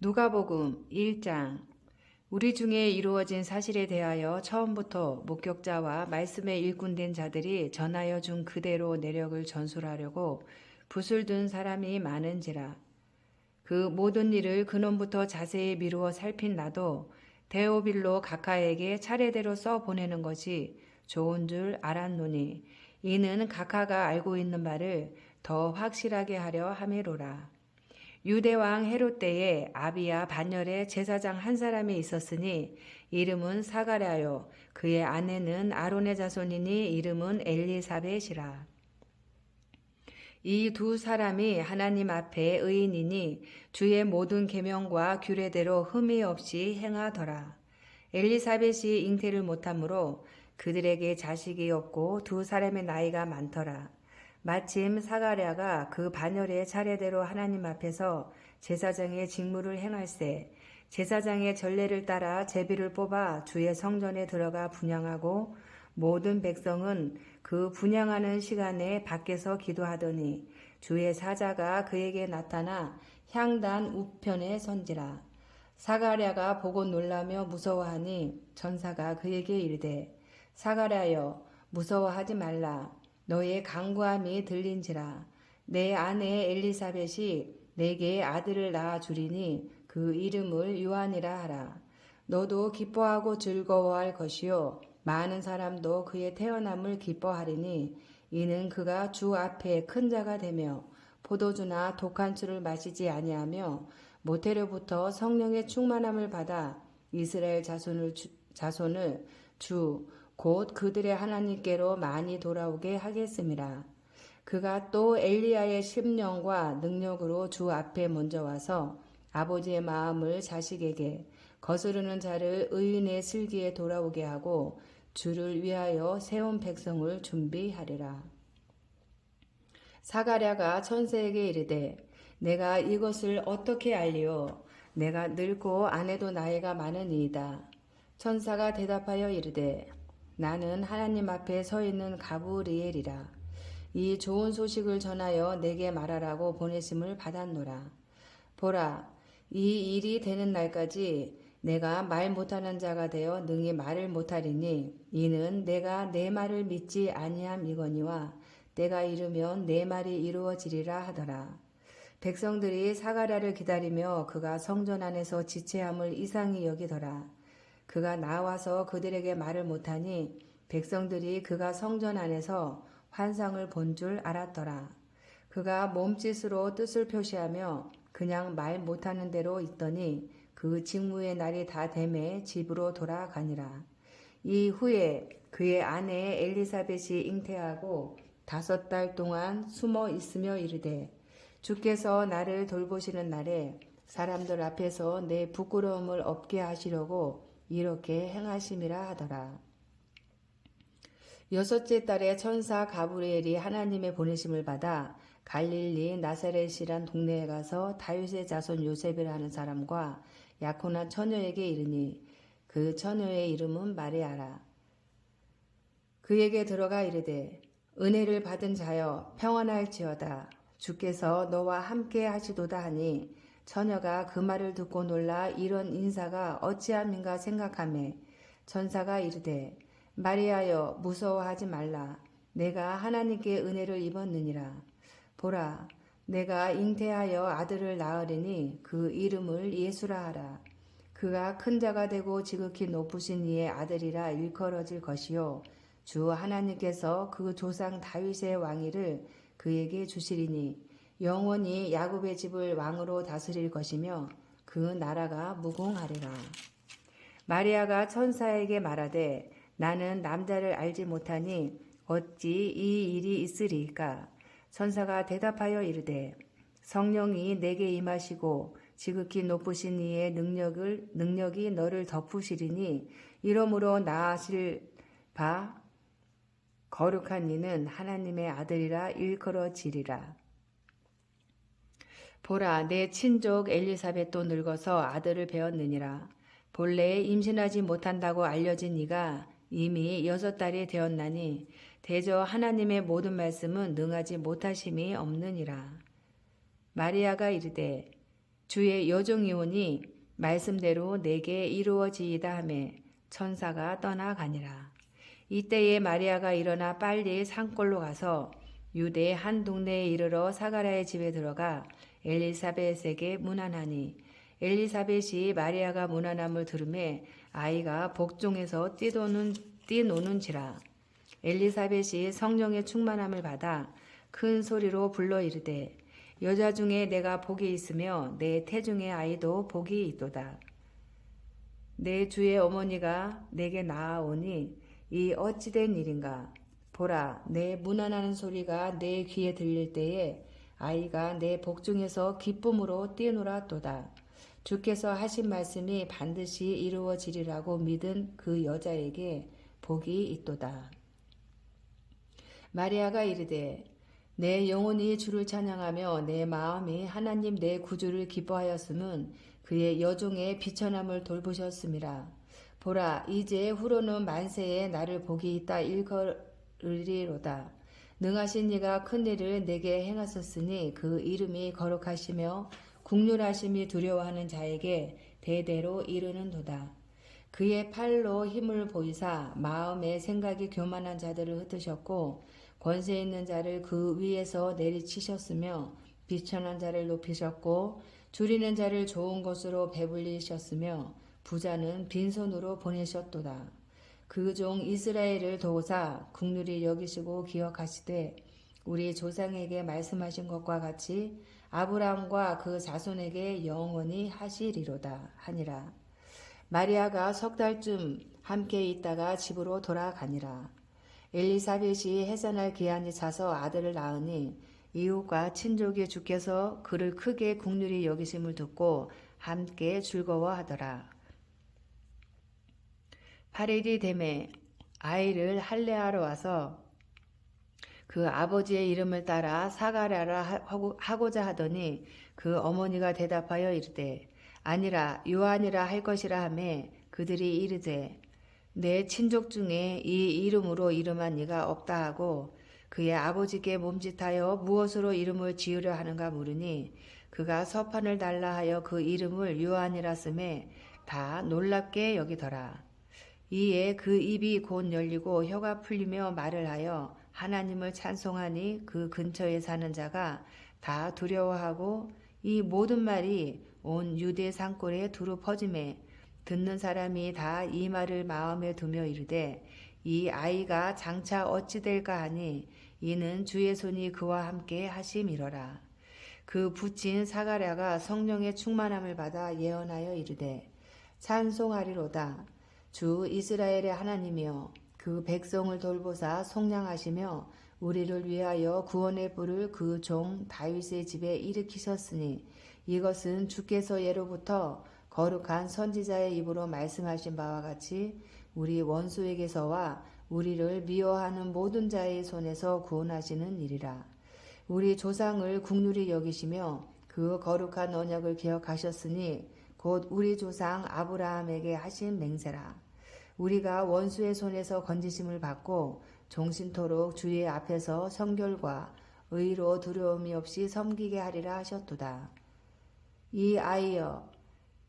누가복음 1장. 우리 중에 이루어진 사실에 대하여 처음부터 목격자와 말씀에 일꾼된 자들이 전하여 준 그대로 내력을 전술하려고 붓을 둔 사람이 많은지라. 그 모든 일을 근원부터 자세히 미루어 살핀 나도 데오빌로 각하에게 차례대로 써 보내는 것이 좋은 줄 알았노니 이는 각하가 알고 있는 바를 더 확실하게 하려 함이로라. 유대왕 헤롯 때에 아비야 반열에 제사장 한 사람이 있었으니 이름은 사가랴요 그의 아내는 아론의 자손이니 이름은 엘리사벳이라. 이 두 사람이 하나님 앞에 의인이니 주의 모든 계명과 규례대로 흠이 없이 행하더라. 엘리사벳이 잉태를 못하므로 그들에게 자식이 없고 두 사람의 나이가 많더라. 마침 사가랴가 그 반열의 차례대로 하나님 앞에서 제사장의 직무를 행할세 제사장의 전례를 따라 제비를 뽑아 주의 성전에 들어가 분향하고 모든 백성은 그 분향하는 시간에 밖에서 기도하더니 주의 사자가 그에게 나타나 향단 우편에 선지라. 사가랴가 보고 놀라며 무서워하니 전사가 그에게 이르되 사가랴여 무서워하지 말라. 너의 간구함이 들린지라. 내 아내 엘리사벳이 내게 아들을 낳아 주리니 그 이름을 요한이라 하라. 너도 기뻐하고 즐거워할 것이요 많은 사람도 그의 태어남을 기뻐하리니 이는 그가 주 앞에 큰 자가 되며 포도주나 독한 술을 마시지 아니하며 모태로부터 성령의 충만함을 받아 이스라엘 자손을 주 곧 그들의 하나님께로 많이 돌아오게 하겠음이라. 그가 또 엘리야의 심령과 능력으로 주 앞에 먼저 와서 아버지의 마음을 자식에게 거스르는 자를 의인의 슬기에 돌아오게 하고 주를 위하여 세운 백성을 준비하리라. 사가랴가 천사에게 이르되 내가 이것을 어떻게 알리오? 내가 늙고 아내도 나이가 많으니이다. 천사가 대답하여 이르되 나는 하나님 앞에 서 있는 가브리엘이라. 이 좋은 소식을 전하여 내게 말하라고 보내심을 받았노라. 보라, 이 일이 되는 날까지 내가 말 못하는 자가 되어 능히 말을 못하리니 이는 내가 내 말을 믿지 아니함이거니와 때가 이르면 내 말이 이루어지리라 하더라. 백성들이 사가랴를 기다리며 그가 성전 안에서 지체함을 이상히 여기더라. 그가 나와서 그들에게 말을 못하니 백성들이 그가 성전 안에서 환상을 본 줄 알았더라. 그가 몸짓으로 뜻을 표시하며 그냥 말 못하는 대로 있더니 그 직무의 날이 다 되매 집으로 돌아가니라. 이후에 그의 아내 엘리사벳이 잉태하고 5달 동안 숨어 있으며 이르되 주께서 나를 돌보시는 날에 사람들 앞에서 내 부끄러움을 없게 하시려고 이렇게 행하심이라 하더라. 6째 달에 천사 가브리엘이 하나님의 보내심을 받아 갈릴리 나사렛이란 동네에 가서 다윗의 자손 요셉이라는 사람과 약혼한 처녀에게 이르니 그 처녀의 이름은 마리아라. 그에게 들어가 이르되 은혜를 받은 자여 평안할지어다. 주께서 너와 함께 하시도다 하니 처녀가 그 말을 듣고 놀라 이런 인사가 어찌함인가 생각하매 천사가 이르되 마리아여 무서워하지 말라. 내가 하나님께 은혜를 입었느니라. 보라, 내가 잉태하여 아들을 낳으리니 그 이름을 예수라 하라. 그가 큰 자가 되고 지극히 높으신 이의 아들이라 일컬어질 것이요 주 하나님께서 그 조상 다윗의 왕위를 그에게 주시리니 영원히 야곱의 집을 왕으로 다스릴 것이며 그 나라가 무궁하리라. 마리아가 천사에게 말하되 나는 남자를 알지 못하니 어찌 이 일이 있으리이까? 천사가 대답하여 이르되 성령이 내게 임하시고 지극히 높으신 이의 능력이 너를 덮으시리니 이러므로 낳으실 바 거룩한 이는 하나님의 아들이라 일컬어지리라. 보라, 내 친족 엘리사벳도 늙어서 아들을 배었느니라. 본래 임신하지 못한다고 알려진 이가 이미 6달이 되었나니 대저 하나님의 모든 말씀은 능하지 못하심이 없느니라. 마리아가 이르되 주의 여종이 오니 말씀대로 내게 이루어지이다 하매 천사가 떠나가니라. 이때에 마리아가 일어나 빨리 산골로 가서 유대 한 동네에 이르러 사가랴의 집에 들어가 엘리사벳에게 문안하니 엘리사벳이 마리아가 문안함을 들으매 아이가 복중에서 뛰노는지라. 엘리사벳이 성령의 충만함을 받아 큰 소리로 불러 이르되 여자 중에 내가 복이 있으며 내 태중의 아이도 복이 있도다. 내 주의 어머니가 내게 나아오니 이 어찌된 일인가. 보라, 내 문안하는 소리가 내 귀에 들릴 때에 아이가 내 복중에서 기쁨으로 뛰놀았도다. 주께서 하신 말씀이 반드시 이루어지리라고 믿은 그 여자에게 복이 있도다. 마리아가 이르되 내 영혼이 주를 찬양하며 내 마음이 하나님 내 구주를 기뻐하였음은 그의 여종의 비천함을 돌보셨음이라. 보라, 이제 후로는 만세에 나를 복이 있다 일컬으리로다. 능하신 이가 큰 일을 내게 행하셨으니 그 이름이 거룩하시며 국률하심이 두려워하는 자에게 대대로 이르는도다. 그의 팔로 힘을 보이사 마음의 생각이 교만한 자들을 흩으셨고 권세 있는 자를 그 위에서 내리치셨으며 비천한 자를 높이셨고 줄이는 자를 좋은 것으로 배불리셨으며 부자는 빈손으로 보내셨도다. 그 종 이스라엘을 도우사 국률이 여기시고 기억하시되 우리 조상에게 말씀하신 것과 같이 아브라함과 그 자손에게 영원히 하시리로다 하니라. 마리아가 석 달쯤 함께 있다가 집으로 돌아가니라. 엘리사벳이 해산할 기한이 차서 아들을 낳으니 이웃과 친족이 주께서 그를 크게 국률이 여기심을 듣고 함께 즐거워하더라. 8일이 되매 아이를 할례하러 와서 그 아버지의 이름을 따라 사가랴라 하고자 하더니 그 어머니가 대답하여 이르되 아니라 요한이라 할 것이라 하매 그들이 이르되 내 친족 중에 이 이름으로 이름한 이가 없다 하고 그의 아버지께 몸짓하여 무엇으로 이름을 지으려 하는가 물으니 그가 서판을 달라 하여 그 이름을 요한이라 쓰매 다 놀랍게 여기더라. 이에 그 입이 곧 열리고 혀가 풀리며 말을 하여 하나님을 찬송하니 그 근처에 사는 자가 다 두려워하고 이 모든 말이 온 유대 산골에 두루 퍼지매 듣는 사람이 다 이 말을 마음에 두며 이르되 이 아이가 장차 어찌 될까 하니 이는 주의 손이 그와 함께 하심이러라. 그 부친 사가랴가 성령의 충만함을 받아 예언하여 이르되 찬송하리로다. 주 이스라엘의 하나님이여 그 백성을 돌보사 속량하시며 우리를 위하여 구원의 불을 그 종 다윗의 집에 일으키셨으니 이것은 주께서 예로부터 거룩한 선지자의 입으로 말씀하신 바와 같이 우리 원수에게서와 우리를 미워하는 모든 자의 손에서 구원하시는 일이라. 우리 조상을 국률이 여기시며 그 거룩한 언약을 기억하셨으니 곧 우리 조상 아브라함에게 하신 맹세라. 우리가 원수의 손에서 건지심을 받고 종신토록 주의 앞에서 성결과 의로 두려움이 없이 섬기게 하리라 하셨도다. 이 아이여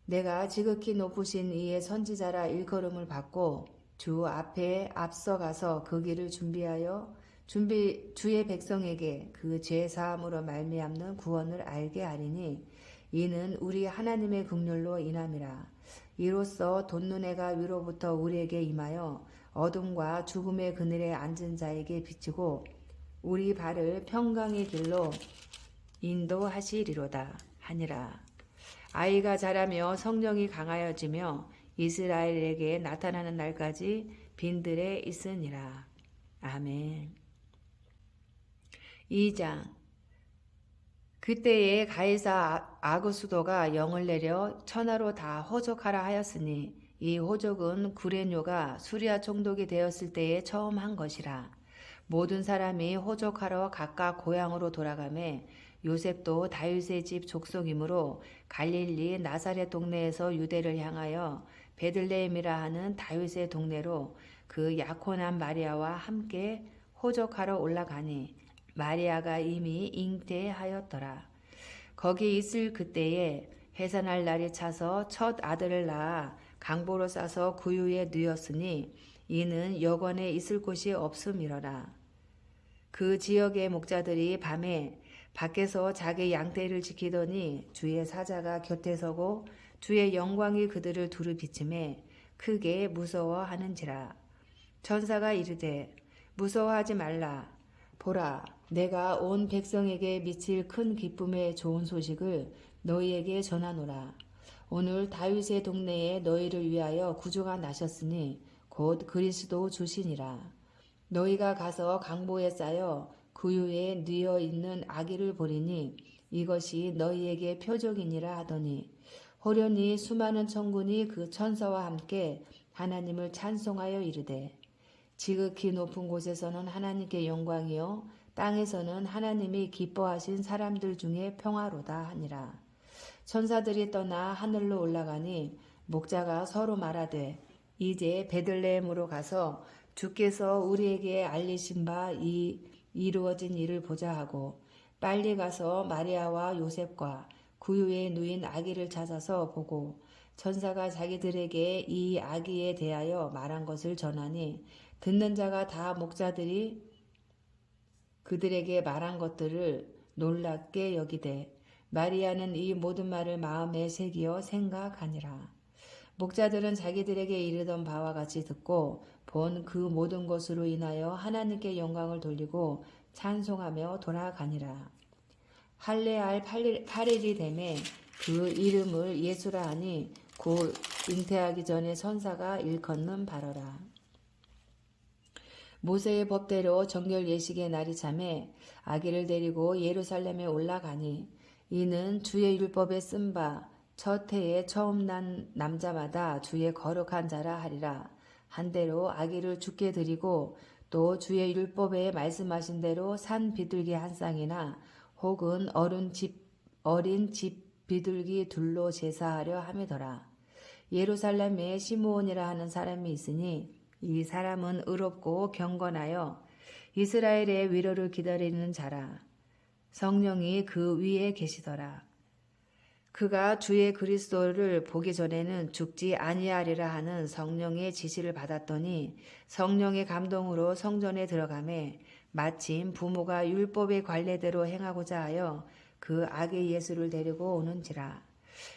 내가 지극히 높으신 이의 선지자라 일컬음을 받고 주 앞에 앞서가서 그 길을 준비하여 주의 백성에게 그 죄 사함으로 말미암는 구원을 알게 하리니 이는 우리 하나님의 긍휼로 인함이라. 이로써 돋는 해가 위로부터 우리에게 임하여 어둠과 죽음의 그늘에 앉은 자에게 비치고 우리 발을 평강의 길로 인도하시리로다 하니라. 아이가 자라며 성령이 강하여지며 이스라엘에게 나타나는 날까지 빈들에 있으니라. 아멘. 2장. 그때에 가이사 아그수도가 영을 내려 천하로 다 호적하라 하였으니 이 호적은 구레뇨가 수리아 총독이 되었을 때에 처음 한 것이라. 모든 사람이 호적하러 각각 고향으로 돌아가매 요셉도 다윗의 집 족속이므로 갈릴리 나사렛 동네에서 유대를 향하여 베들레헴이라 하는 다윗의 동네로 그 약혼한 마리아와 함께 호적하러 올라가니 마리아가 이미 잉태하였더라. 거기 있을 그때에 해산할 날이 차서 첫 아들을 낳아 강보로 싸서 구유에 누였으니 이는 여관에 있을 곳이 없음이러라. 그 지역의 목자들이 밤에 밖에서 자기 양떼를 지키더니 주의 사자가 곁에 서고 주의 영광이 그들을 두루 비침해 크게 무서워하는지라. 천사가 이르되 무서워하지 말라. 보라, 내가 온 백성에게 미칠 큰 기쁨의 좋은 소식을 너희에게 전하노라. 오늘 다윗의 동네에 너희를 위하여 구주가 나셨으니 곧 그리스도 주시니라. 너희가 가서 강보에 쌓여 구유에 뉘어 있는 아기를 보리니 이것이 너희에게 표적이니라 하더니 호련히 수많은 천군이 그 천사와 함께 하나님을 찬송하여 이르되 지극히 높은 곳에서는 하나님께 영광이요 땅에서는 하나님이 기뻐하신 사람들 중에 평화로다 하니라. 천사들이 떠나 하늘로 올라가니 목자가 서로 말하되 이제 베들레헴으로 가서 주께서 우리에게 알리신 바 이 이루어진 일을 보자 하고 빨리 가서 마리아와 요셉과 구유에 누인 아기를 찾아서 보고 천사가 자기들에게 이 아기에 대하여 말한 것을 전하니 듣는 자가 다 목자들이 그들에게 말한 것들을 놀랍게 여기되 마리아는 이 모든 말을 마음에 새기어 생각하니라. 목자들은 자기들에게 이르던 바와 같이 듣고 본 그 모든 것으로 인하여 하나님께 영광을 돌리고 찬송하며 돌아가니라. 할례할 8일이 되매 그 이름을 예수라 하니 곧 잉태하기 전에 천사가 일컫는 바로라. 모세의 법대로 정결 예식의 날이 참에 아기를 데리고 예루살렘에 올라가니 이는 주의 율법에 쓴 바 첫 해에 처음 난 남자마다 주의 거룩한 자라 하리라. 한대로 아기를 주께 드리고 또 주의 율법에 말씀하신 대로 산 비둘기 한 쌍이나 혹은 어린 집 비둘기 둘로 제사하려 함이더라. 예루살렘에 시므온이라 하는 사람이 있으니 이 사람은 의롭고 경건하여 이스라엘의 위로를 기다리는 자라. 성령이 그 위에 계시더라. 그가 주의 그리스도를 보기 전에는 죽지 아니하리라 하는 성령의 지시를 받았더니 성령의 감동으로 성전에 들어가매 마침 부모가 율법의 관례대로 행하고자 하여 그 아기 예수를 데리고 오는지라.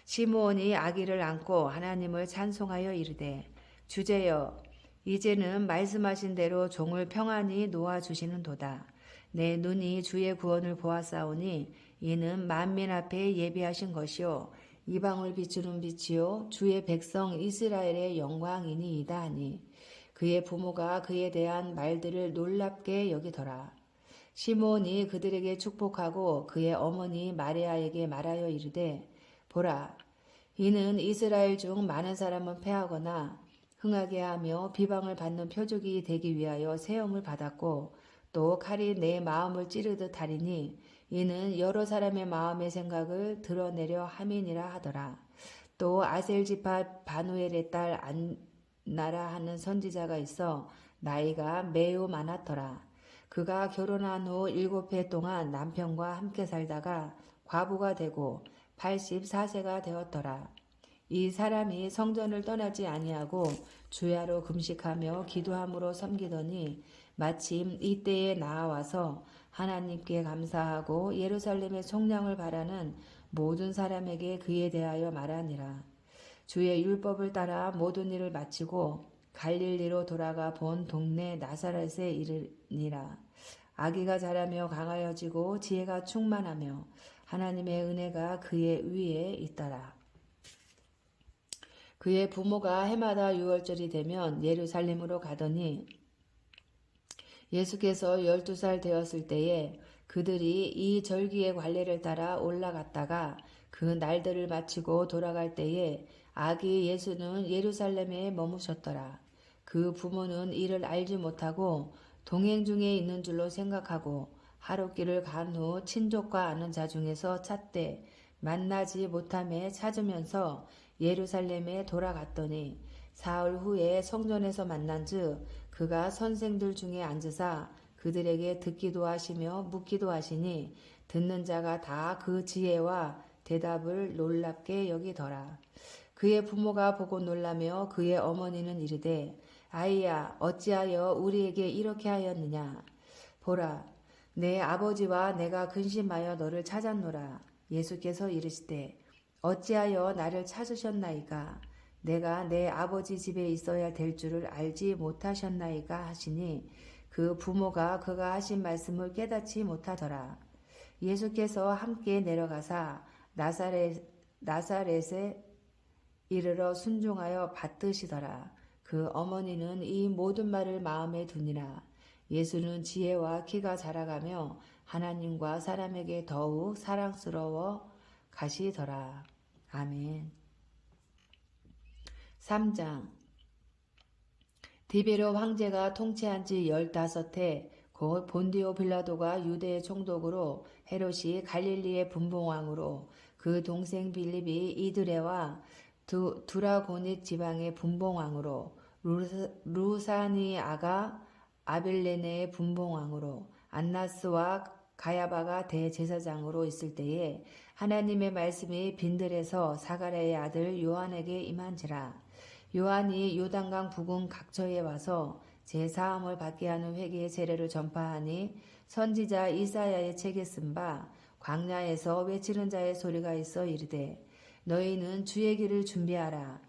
시므온이 아기를 안고 하나님을 찬송하여 이르되 주제여 이제는 말씀하신 대로 종을 평안히 놓아주시는도다. 내 눈이 주의 구원을 보았사오니 이는 만민 앞에 예비하신 것이요 이방을 비추는 빛이요 주의 백성 이스라엘의 영광이니이다 하니 그의 부모가 그에 대한 말들을 놀랍게 여기더라. 시므온이 그들에게 축복하고 그의 어머니 마리아에게 말하여 이르되 보라 이는 이스라엘 중 많은 사람은 패하거나 흥하게 하며 비방을 받는 표적이 되기 위하여 세움을 받았고 또 칼이 내 마음을 찌르듯 하리니 이는 여러 사람의 마음의 생각을 드러내려 함이니라 하더라. 또 아셀 지파 바누엘의 딸 안나라 하는 선지자가 있어 나이가 매우 많았더라. 그가 결혼한 후 7해 동안 남편과 함께 살다가 과부가 되고 84세가 되었더라. 이 사람이 성전을 떠나지 아니하고 주야로 금식하며 기도함으로 섬기더니 마침 이때에 나아와서 하나님께 감사하고 예루살렘의 속량을 바라는 모든 사람에게 그에 대하여 말하니라. 주의 율법을 따라 모든 일을 마치고 갈릴리로 돌아가 본 동네 나사렛에 이르니라. 아기가 자라며 강하여지고 지혜가 충만하며 하나님의 은혜가 그의 위에 있더라. 그의 부모가 해마다 6월절이 되면 예루살렘으로 가더니 예수께서 12살 되었을 때에 그들이 이 절기의 관례를 따라 올라갔다가 그 날들을 마치고 돌아갈 때에 아기 예수는 예루살렘에 머무셨더라. 그 부모는 이를 알지 못하고 동행 중에 있는 줄로 생각하고 하룻길을 간 후 친족과 아는 자 중에서 찾되 만나지 못함에 찾으면서 예루살렘에 돌아갔더니 사흘 후에 성전에서 만난즉 그가 선생들 중에 앉으사 그들에게 듣기도 하시며 묻기도 하시니 듣는 자가 다 그 지혜와 대답을 놀랍게 여기더라. 그의 부모가 보고 놀라며 그의 어머니는 이르되 아이야 어찌하여 우리에게 이렇게 하였느냐. 보라 내 아버지와 내가 근심하여 너를 찾았노라. 예수께서 이르시되 어찌하여 나를 찾으셨나이까. 내가 내 아버지 집에 있어야 될 줄을 알지 못하셨나이까 하시니 그 부모가 그가 하신 말씀을 깨닫지 못하더라. 예수께서 함께 내려가사 나사렛에 이르러 순종하여 받드시더라. 그 어머니는 이 모든 말을 마음에 두니라. 예수는 지혜와 키가 자라가며 하나님과 사람에게 더욱 사랑스러워 가시더라. 아멘. 3장 디베로 황제가 통치한 지 15해 곧 본디오 빌라도가 유대의 총독으로 헤롯이 갈릴리의 분봉왕으로 그 동생 빌립이 이드레와 두라고닛 지방의 분봉왕으로 루사니아가 아빌레네의 분봉왕으로 안나스와 가야바가 대제사장으로 있을 때에 하나님의 말씀이 빈들에서 사가랴의 아들 요한에게 임한지라. 요한이 요단강 부근 각처에 와서 제사함을 받게 하는 회개의 세례를 전파하니 선지자 이사야의 책에 쓴 바 광야에서 외치는 자의 소리가 있어 이르되 너희는 주의 길을 준비하라.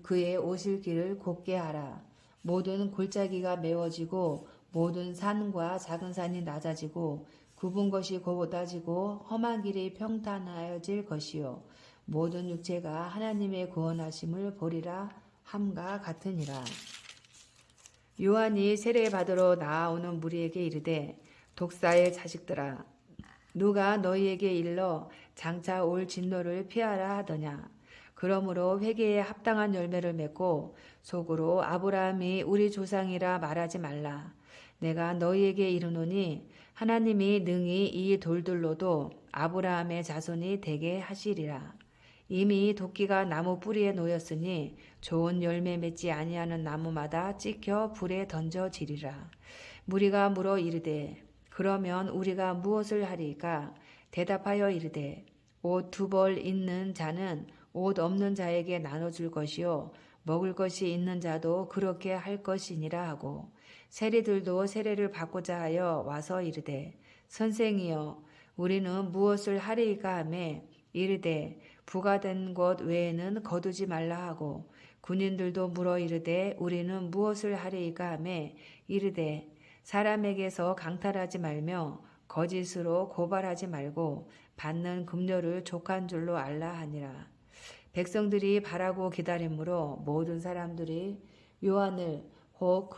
그의 오실 길을 곧게 하라. 모든 골짜기가 메워지고 모든 산과 작은 산이 낮아지고 굽은 것이 곧아지고 험한 길이 평탄하여질 것이요 모든 육체가 하나님의 구원하심을 보리라 함과 같으니라. 요한이 세례 받으러 나아오는 무리에게 이르되 독사의 자식들아 누가 너희에게 일러 장차 올 진노를 피하라 하더냐. 그러므로 회개에 합당한 열매를 맺고 속으로 아브라함이 우리 조상이라 말하지 말라. 내가 너희에게 이르노니 하나님이 능히 이 돌들로도 아브라함의 자손이 되게 하시리라. 이미 도끼가 나무 뿌리에 놓였으니 좋은 열매 맺지 아니하는 나무마다 찍혀 불에 던져지리라. 무리가 물어 이르되 그러면 우리가 무엇을 하리까? 대답하여 이르되 옷 2벌 있는 자는 옷 없는 자에게 나눠줄 것이요 먹을 것이 있는 자도 그렇게 할 것이니라 하고 세리들도 세례를 받고자 하여 와서 이르되 선생이여 우리는 무엇을 하리이까 하며 이르되 부가된 것 외에는 거두지 말라 하고 군인들도 물어 이르되 우리는 무엇을 하리이까 하며 이르되 사람에게서 강탈하지 말며 거짓으로 고발하지 말고 받는 급료를 족한 줄로 알라 하니라. 백성들이 바라고 기다림으로 모든 사람들이 요한을 혹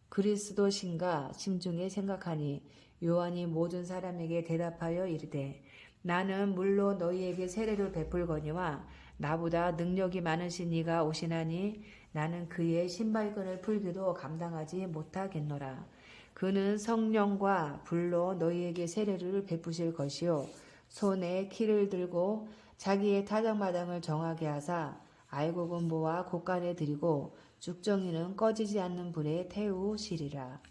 그리스도신가 심중에 생각하니 요한이 모든 사람에게 대답하여 이르되 나는 물로 너희에게 세례를 베풀거니와 나보다 능력이 많으신 이가 오시나니 나는 그의 신발끈을 풀기도 감당하지 못하겠노라. 그는 성령과 불로 너희에게 세례를 베푸실 것이요 손에 키를 들고 자기의 타작마당을 정하게 하사 알곡은 모아 곳간에 들이고 죽정이는 꺼지지 않는 불에 태우시리라.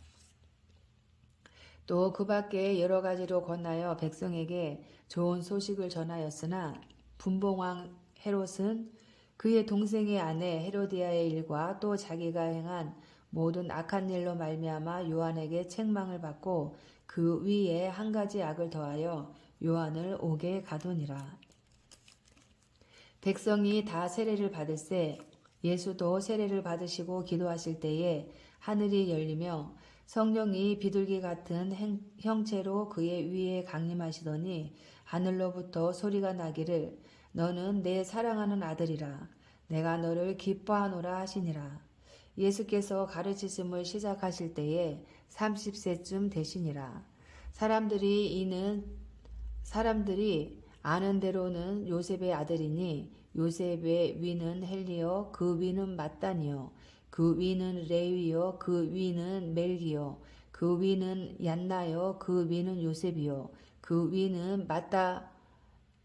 또 그 밖에 여러 가지로 권하여 백성에게 좋은 소식을 전하였으나 분봉왕 헤롯은 그의 동생의 아내 헤로디아의 일과 또 자기가 행한 모든 악한 일로 말미암아 요한에게 책망을 받고 그 위에 한 가지 악을 더하여 요한을 옥에 가두니라. 백성이 다 세례를 받을새 예수도 세례를 받으시고 기도하실 때에 하늘이 열리며 성령이 비둘기 같은 형체로 그의 위에 강림하시더니 하늘로부터 소리가 나기를 너는 내 사랑하는 아들이라 내가 너를 기뻐하노라 하시니라. 예수께서 가르치심을 시작하실 때에 30세쯤 되시니라. 사람들이 아는 대로는 요셉의 아들이니 요셉의 위는 헬리요 그 위는 mat단이요 그 위는 레위요 그 위는 멜기요 그 위는 얀나요 그 위는 요셉이요 그 위는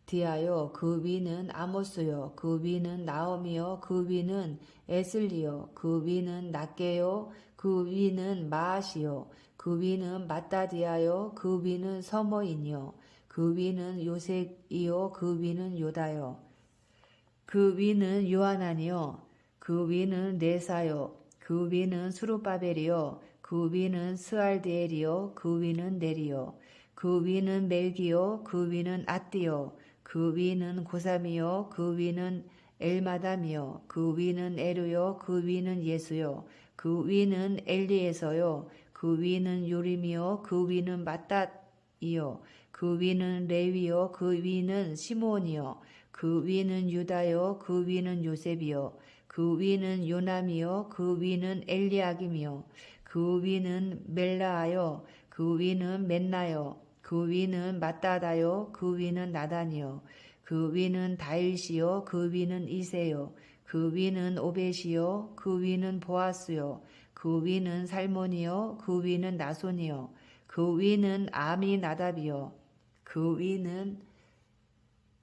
마따디아요 그 위는 아모스요 그 위는 나오미요 그 위는 에슬리요 그 위는 낫게요 그 위는 마아시요 그 위는 마따디아요 그 위는 서머인이요 그 위는 요셉이요 그 위는 요다요 그 위는 요하나니요 그 위는 네사요 그 위는 수르바벨이요 그 위는 스알디엘이요 그 위는 네리요 그 위는 멜기요 그 위는 아띠요 그 위는 고삼이요 그 위는 엘마담이요 그 위는 에르요 그 위는 예수요 그 위는 엘리에서요 그 위는 요림이요 그 위는 마따이요 그 위는 레위요 그 위는 시몬이요 그 위는 유다요 그 위는 요셉이요 그 위는 요남이요 그 위는 엘리야김이요 그 위는 멜라하요 그 위는 맨나요 그 위는 마따다요 그 위는 나단이요 그 위는 다윗이요 그 위는 이세요 그 위는 오벳이요 그 위는 보아스요 그 위는 살몬이요 그 위는 나손이요 그 위는 아미나답이요 그 위는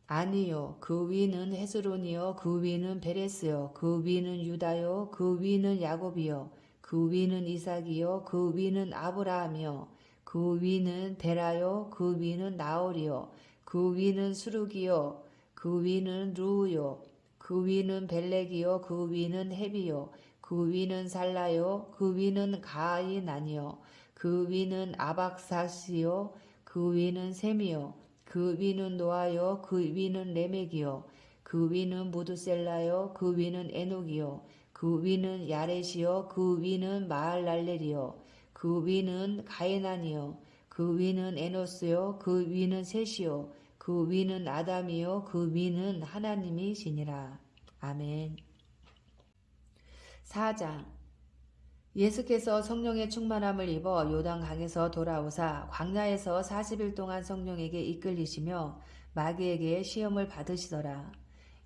아니요 그 위는 헤스론이요 그 위는 베레스요 그 위는 유다요 그 위는 야곱이요 그 위는 이삭이요 그 위는 아브라함이요 그 위는 데라요 그 위는 나홀이요 그 위는 수룩이요 그 위는 루우요 그 위는 벨렉이요 그 위는 헤비요 그 위는 살라요 그 위는 가인아니요 그 위는 아박사시요 그 위는 셈이요 그 위는 노아요 그 위는 레멕이요 그 위는 무드셀라요 그 위는 에녹이요 그 위는 야렛이요 그 위는 마할랄렐이요 그 위는 가이난이요 그 위는 에노스요 그 위는 셋이요 그 위는 아담이요 그 위는 하나님이시니라. 아멘. 4장 예수께서 성령의 충만함을 입어 요단강에서 돌아오사 광야에서 40일 동안 성령에게 이끌리시며 마귀에게 시험을 받으시더라.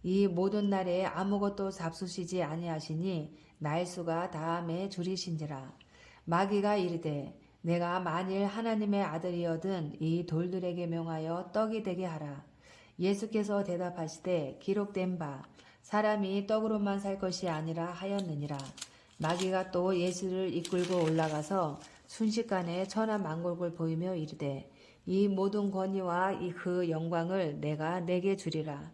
이 모든 날에 아무것도 잡수시지 아니하시니 날수가 다함에 줄이신지라. 마귀가 이르되 내가 만일 하나님의 아들이어든 이 돌들에게 명하여 떡이 되게 하라. 예수께서 대답하시되 기록된 바 사람이 떡으로만 살 것이 아니라 하였느니라. 마귀가 또 예수를 이끌고 올라가서 순식간에 천하 만국을 보이며 이르되 이 모든 권위와 그 영광을 내가 내게 주리라.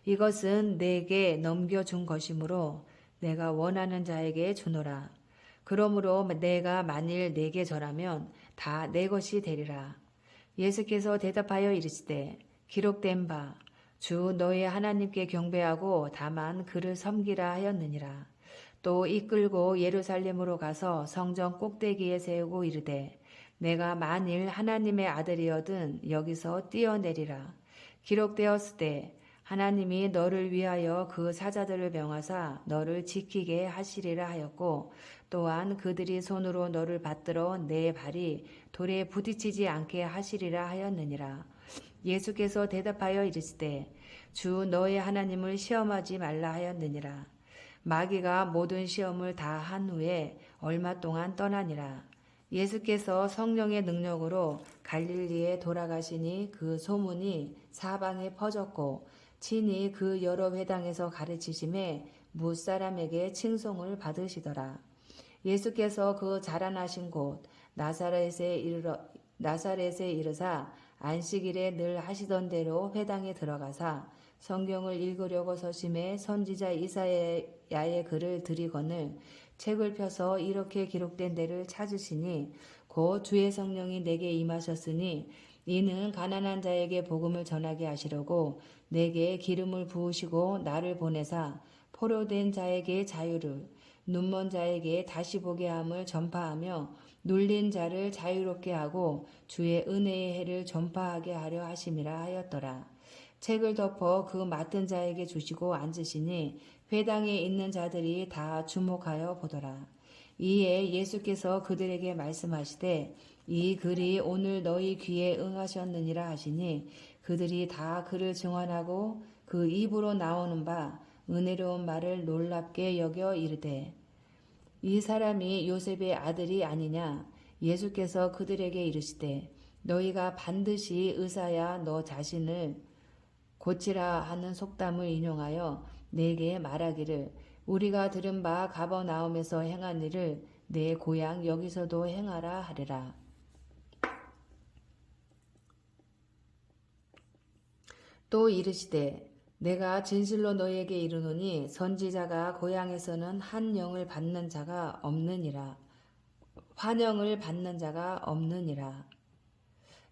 이것은 내게 넘겨준 것이므로 내가 원하는 자에게 주노라. 그러므로 내가 만일 내게 절하면 다 내 것이 되리라. 예수께서 대답하여 이르시되 기록된 바 주 너의 하나님께 경배하고 다만 그를 섬기라 하였느니라. 또 이끌고 예루살렘으로 가서 성전 꼭대기에 세우고 이르되 내가 만일 하나님의 아들이어든 여기서 뛰어내리라. 기록되었으되 하나님이 너를 위하여 그 사자들을 명하사 너를 지키게 하시리라 하였고 또한 그들이 손으로 너를 받들어 내 발이 돌에 부딪히지 않게 하시리라 하였느니라. 예수께서 대답하여 이르시되 주 너의 하나님을 시험하지 말라 하였느니라. 마귀가 모든 시험을 다 한 후에 얼마 동안 떠나니라. 예수께서 성령의 능력으로 갈릴리에 돌아가시니 그 소문이 사방에 퍼졌고 친히 그 여러 회당에서 가르치심에 무사람에게 칭송을 받으시더라. 예수께서 그 자라나신 곳 나사렛에 이르사 안식일에 늘 하시던 대로 회당에 들어가사 성경을 읽으려고 서심해 선지자 이사야의 글을 들이거늘 책을 펴서 이렇게 기록된 데를 찾으시니 곧 주의 성령이 내게 임하셨으니 이는 가난한 자에게 복음을 전하게 하시려고 내게 기름을 부으시고 나를 보내사 포로된 자에게 자유를 눈먼 자에게 다시 보게 함을 전파하며 눌린 자를 자유롭게 하고 주의 은혜의 해를 전파하게 하려 하심이라 하였더라. 책을 덮어 그 맡은 자에게 주시고 앉으시니 회당에 있는 자들이 다 주목하여 보더라. 이에 예수께서 그들에게 말씀하시되 이 글이 오늘 너희 귀에 응하셨느니라 하시니 그들이 다 그를 증언하고 그 입으로 나오는 바 은혜로운 말을 놀랍게 여겨 이르되 이 사람이 요셉의 아들이 아니냐. 예수께서 그들에게 이르시되 너희가 반드시 의사야 너 자신을 고치라 하는 속담을 인용하여 내게 말하기를 우리가 들은 바 가버나움에서 행한 일을 내 고향 여기서도 행하라 하리라. 또 이르시되 내가 진실로 너희에게 이르노니 선지자가 고향에서는 한 영을 받는 자가 없느니라. 환영을 받는 자가 없느니라.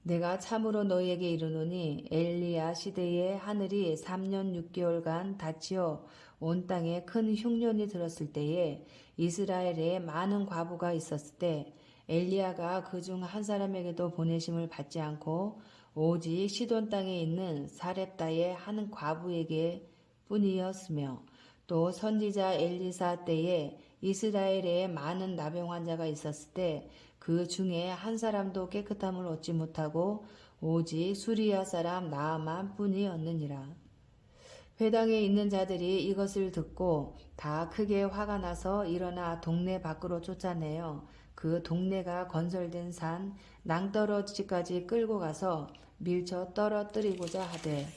내가 참으로 너희에게 이르노니 엘리야 시대에 하늘이 3년 6개월간 닫히어 온 땅에 큰 흉년이 들었을 때에 이스라엘에 많은 과부가 있었을 때 엘리야가 그 중 한 사람에게도 보내심을 받지 않고 오직 시돈 땅에 있는 사렙다의 한 과부에게 뿐이었으며 또 선지자 엘리사 때에 이스라엘에 많은 나병 환자가 있었을 때 그 중에 한 사람도 깨끗함을 얻지 못하고 오직 수리아 사람 나아만 뿐이었느니라. 회당에 있는 자들이 이것을 듣고 다 크게 화가 나서 일어나 동네 밖으로 쫓아내어 그 동네가 건설된 산 낭떠러지까지 끌고 가서 밀쳐 떨어뜨리고자 하되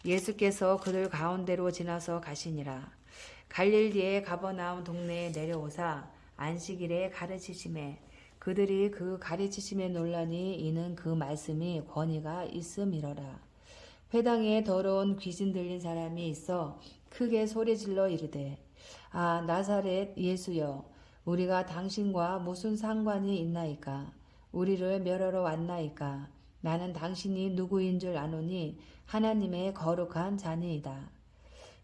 예수께서 그들 가운데로 지나서 가시니라. 갈릴리의 가버나움 동네에 내려오사 안식일에 가르치심에 그들이 그 가르치심에 놀라니 이는 그 말씀이 권위가 있음이러라. 회당에 더러운 귀신 들린 사람이 있어 크게 소리질러 이르되 아 나사렛 예수여 우리가 당신과 무슨 상관이 있나이까 우리를 멸하러 왔나이까 나는 당신이 누구인 줄 아노니 하나님의 거룩한 자니이다.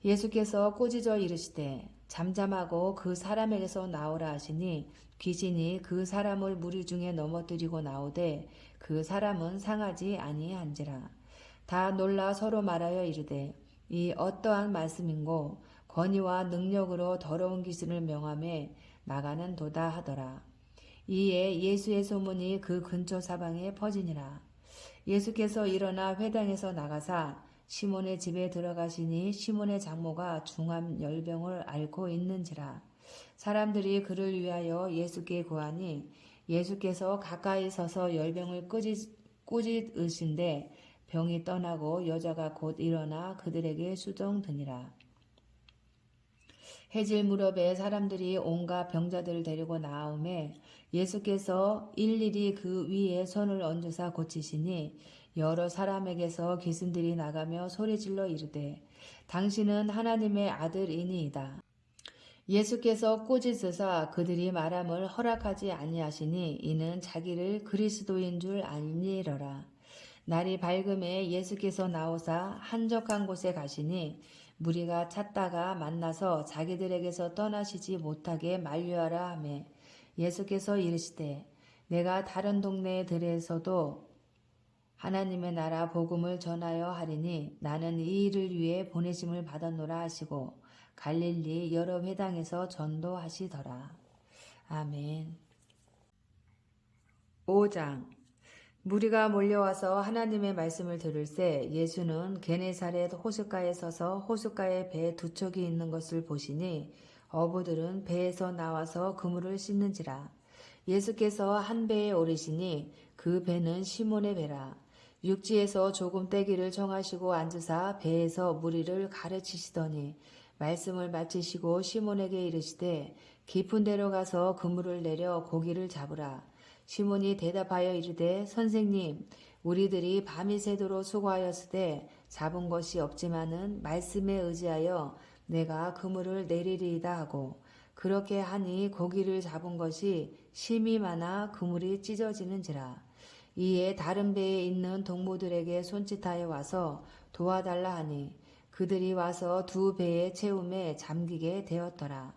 예수께서 꾸짖어 이르시되 잠잠하고 그 사람에게서 나오라 하시니 귀신이 그 사람을 무리 중에 넘어뜨리고 나오되 그 사람은 상하지 아니한지라. 다 놀라 서로 말하여 이르되 이 어떠한 말씀인고 권위와 능력으로 더러운 귀신을 명함에 나가는 도다 하더라. 이에 예수의 소문이 그 근처 사방에 퍼지니라. 예수께서 일어나 회당에서 나가사 시몬의 집에 들어가시니 시몬의 장모가 중암 열병을 앓고 있는지라. 사람들이 그를 위하여 예수께 구하니 예수께서 가까이 서서 열병을 꾸짖으신데 병이 떠나고 여자가 곧 일어나 그들에게 수종드니라. 해질 무렵에 사람들이 온갖 병자들을 데리고 나오매 예수께서 일일이 그 위에 손을 얹으사 고치시니 여러 사람에게서 귀신들이 나가며 소리질러 이르되 당신은 하나님의 아들이니이다. 예수께서 꾸짖으사 그들이 말함을 허락하지 아니하시니 이는 자기를 그리스도인 줄 알리러라. 날이 밝음에 예수께서 나오사 한적한 곳에 가시니 무리가 찾다가 만나서 자기들에게서 떠나시지 못하게 만류하라 하매 예수께서 이르시되 내가 다른 동네들에서도 하나님의 나라 복음을 전하여 하리니 나는 이 일을 위해 보내심을 받았노라 하시고 갈릴리 여러 회당에서 전도하시더라. 아멘. 5장 무리가 몰려와서 하나님의 말씀을 들을새 예수는 게네사렛 호숫가에 서서 호숫가에 배 두 척이 있는 것을 보시니 어부들은 배에서 나와서 그물을 씻는지라. 예수께서 한 배에 오르시니 그 배는 시몬의 배라. 육지에서 조금 떼기를 정하시고 앉으사 배에서 무리를 가르치시더니 말씀을 마치시고 시몬에게 이르시되 깊은 데로 가서 그물을 내려 고기를 잡으라. 시몬이 대답하여 이르되 선생님 우리들이 밤이 새도록 수고하였으되 잡은 것이 없지만은 말씀에 의지하여 내가 그물을 내리리이다 하고 그렇게 하니 고기를 잡은 것이 심이 많아 그물이 찢어지는지라. 이에 다른 배에 있는 동무들에게 손짓하여 와서 도와달라 하니 그들이 와서 두 배의 채움에 잠기게 되었더라.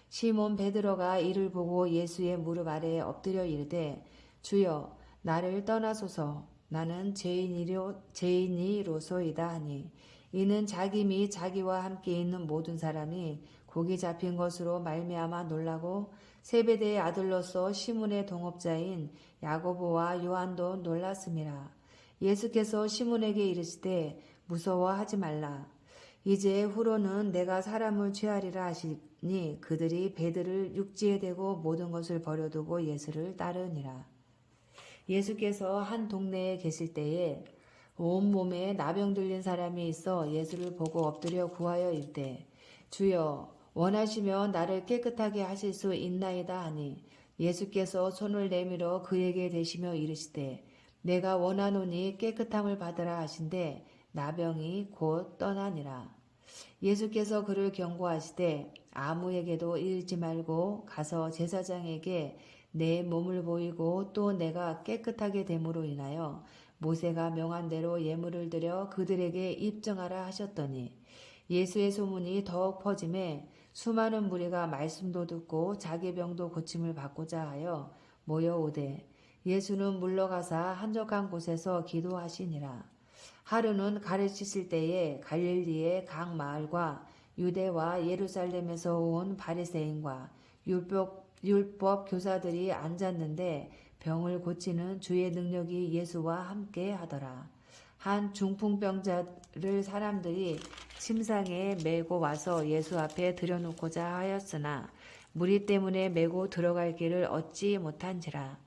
시몬 베드로가 이를 보고 예수의 무릎 아래에 엎드려 이르되 주여 나를 떠나소서 나는 죄인이로소이다 하니 이는 자기 및 자기와 함께 있는 모든 사람이 고기 잡힌 것으로 말미암아 놀라고 세베대의 아들로서 시몬의 동업자인 야고보와 요한도 놀랐음이라. 예수께서 시몬에게 이르시되 무서워하지 말라. 이제 후로는 내가 사람을 취하리라 하시니 그들이 배들을 육지에 대고 모든 것을 버려두고 예수를 따르니라. 예수께서 한 동네에 계실 때에 온몸에 나병 들린 사람이 있어 예수를 보고 엎드려 구하여 이르되 주여 원하시면 나를 깨끗하게 하실 수 있나이다 하니 예수께서 손을 내밀어 그에게 대시며 이르시되 내가 원하노니 깨끗함을 받으라 하신대 나병이 곧 떠나니라. 예수께서 그를 경고하시되 아무에게도 이르지 말고 가서 제사장에게 내 몸을 보이고 또 내가 깨끗하게 됨으로 인하여 모세가 명한 대로 예물을 드려 그들에게 입증하라 하셨더니 예수의 소문이 더욱 퍼짐에 수많은 무리가 말씀도 듣고 자기 병도 고침을 받고자 하여 모여오되 예수는 물러가사 한적한 곳에서 기도하시니라. 하루는 가르치실 때에 갈릴리의 각 마을과 유대와 예루살렘에서 온 바리새인과 율법 교사들이 앉았는데 병을 고치는 주의 능력이 예수와 함께 하더라. 한 중풍병자를 사람들이 침상에 메고 와서 예수 앞에 들여놓고자 하였으나 무리 때문에 메고 들어갈 길을 얻지 못한지라.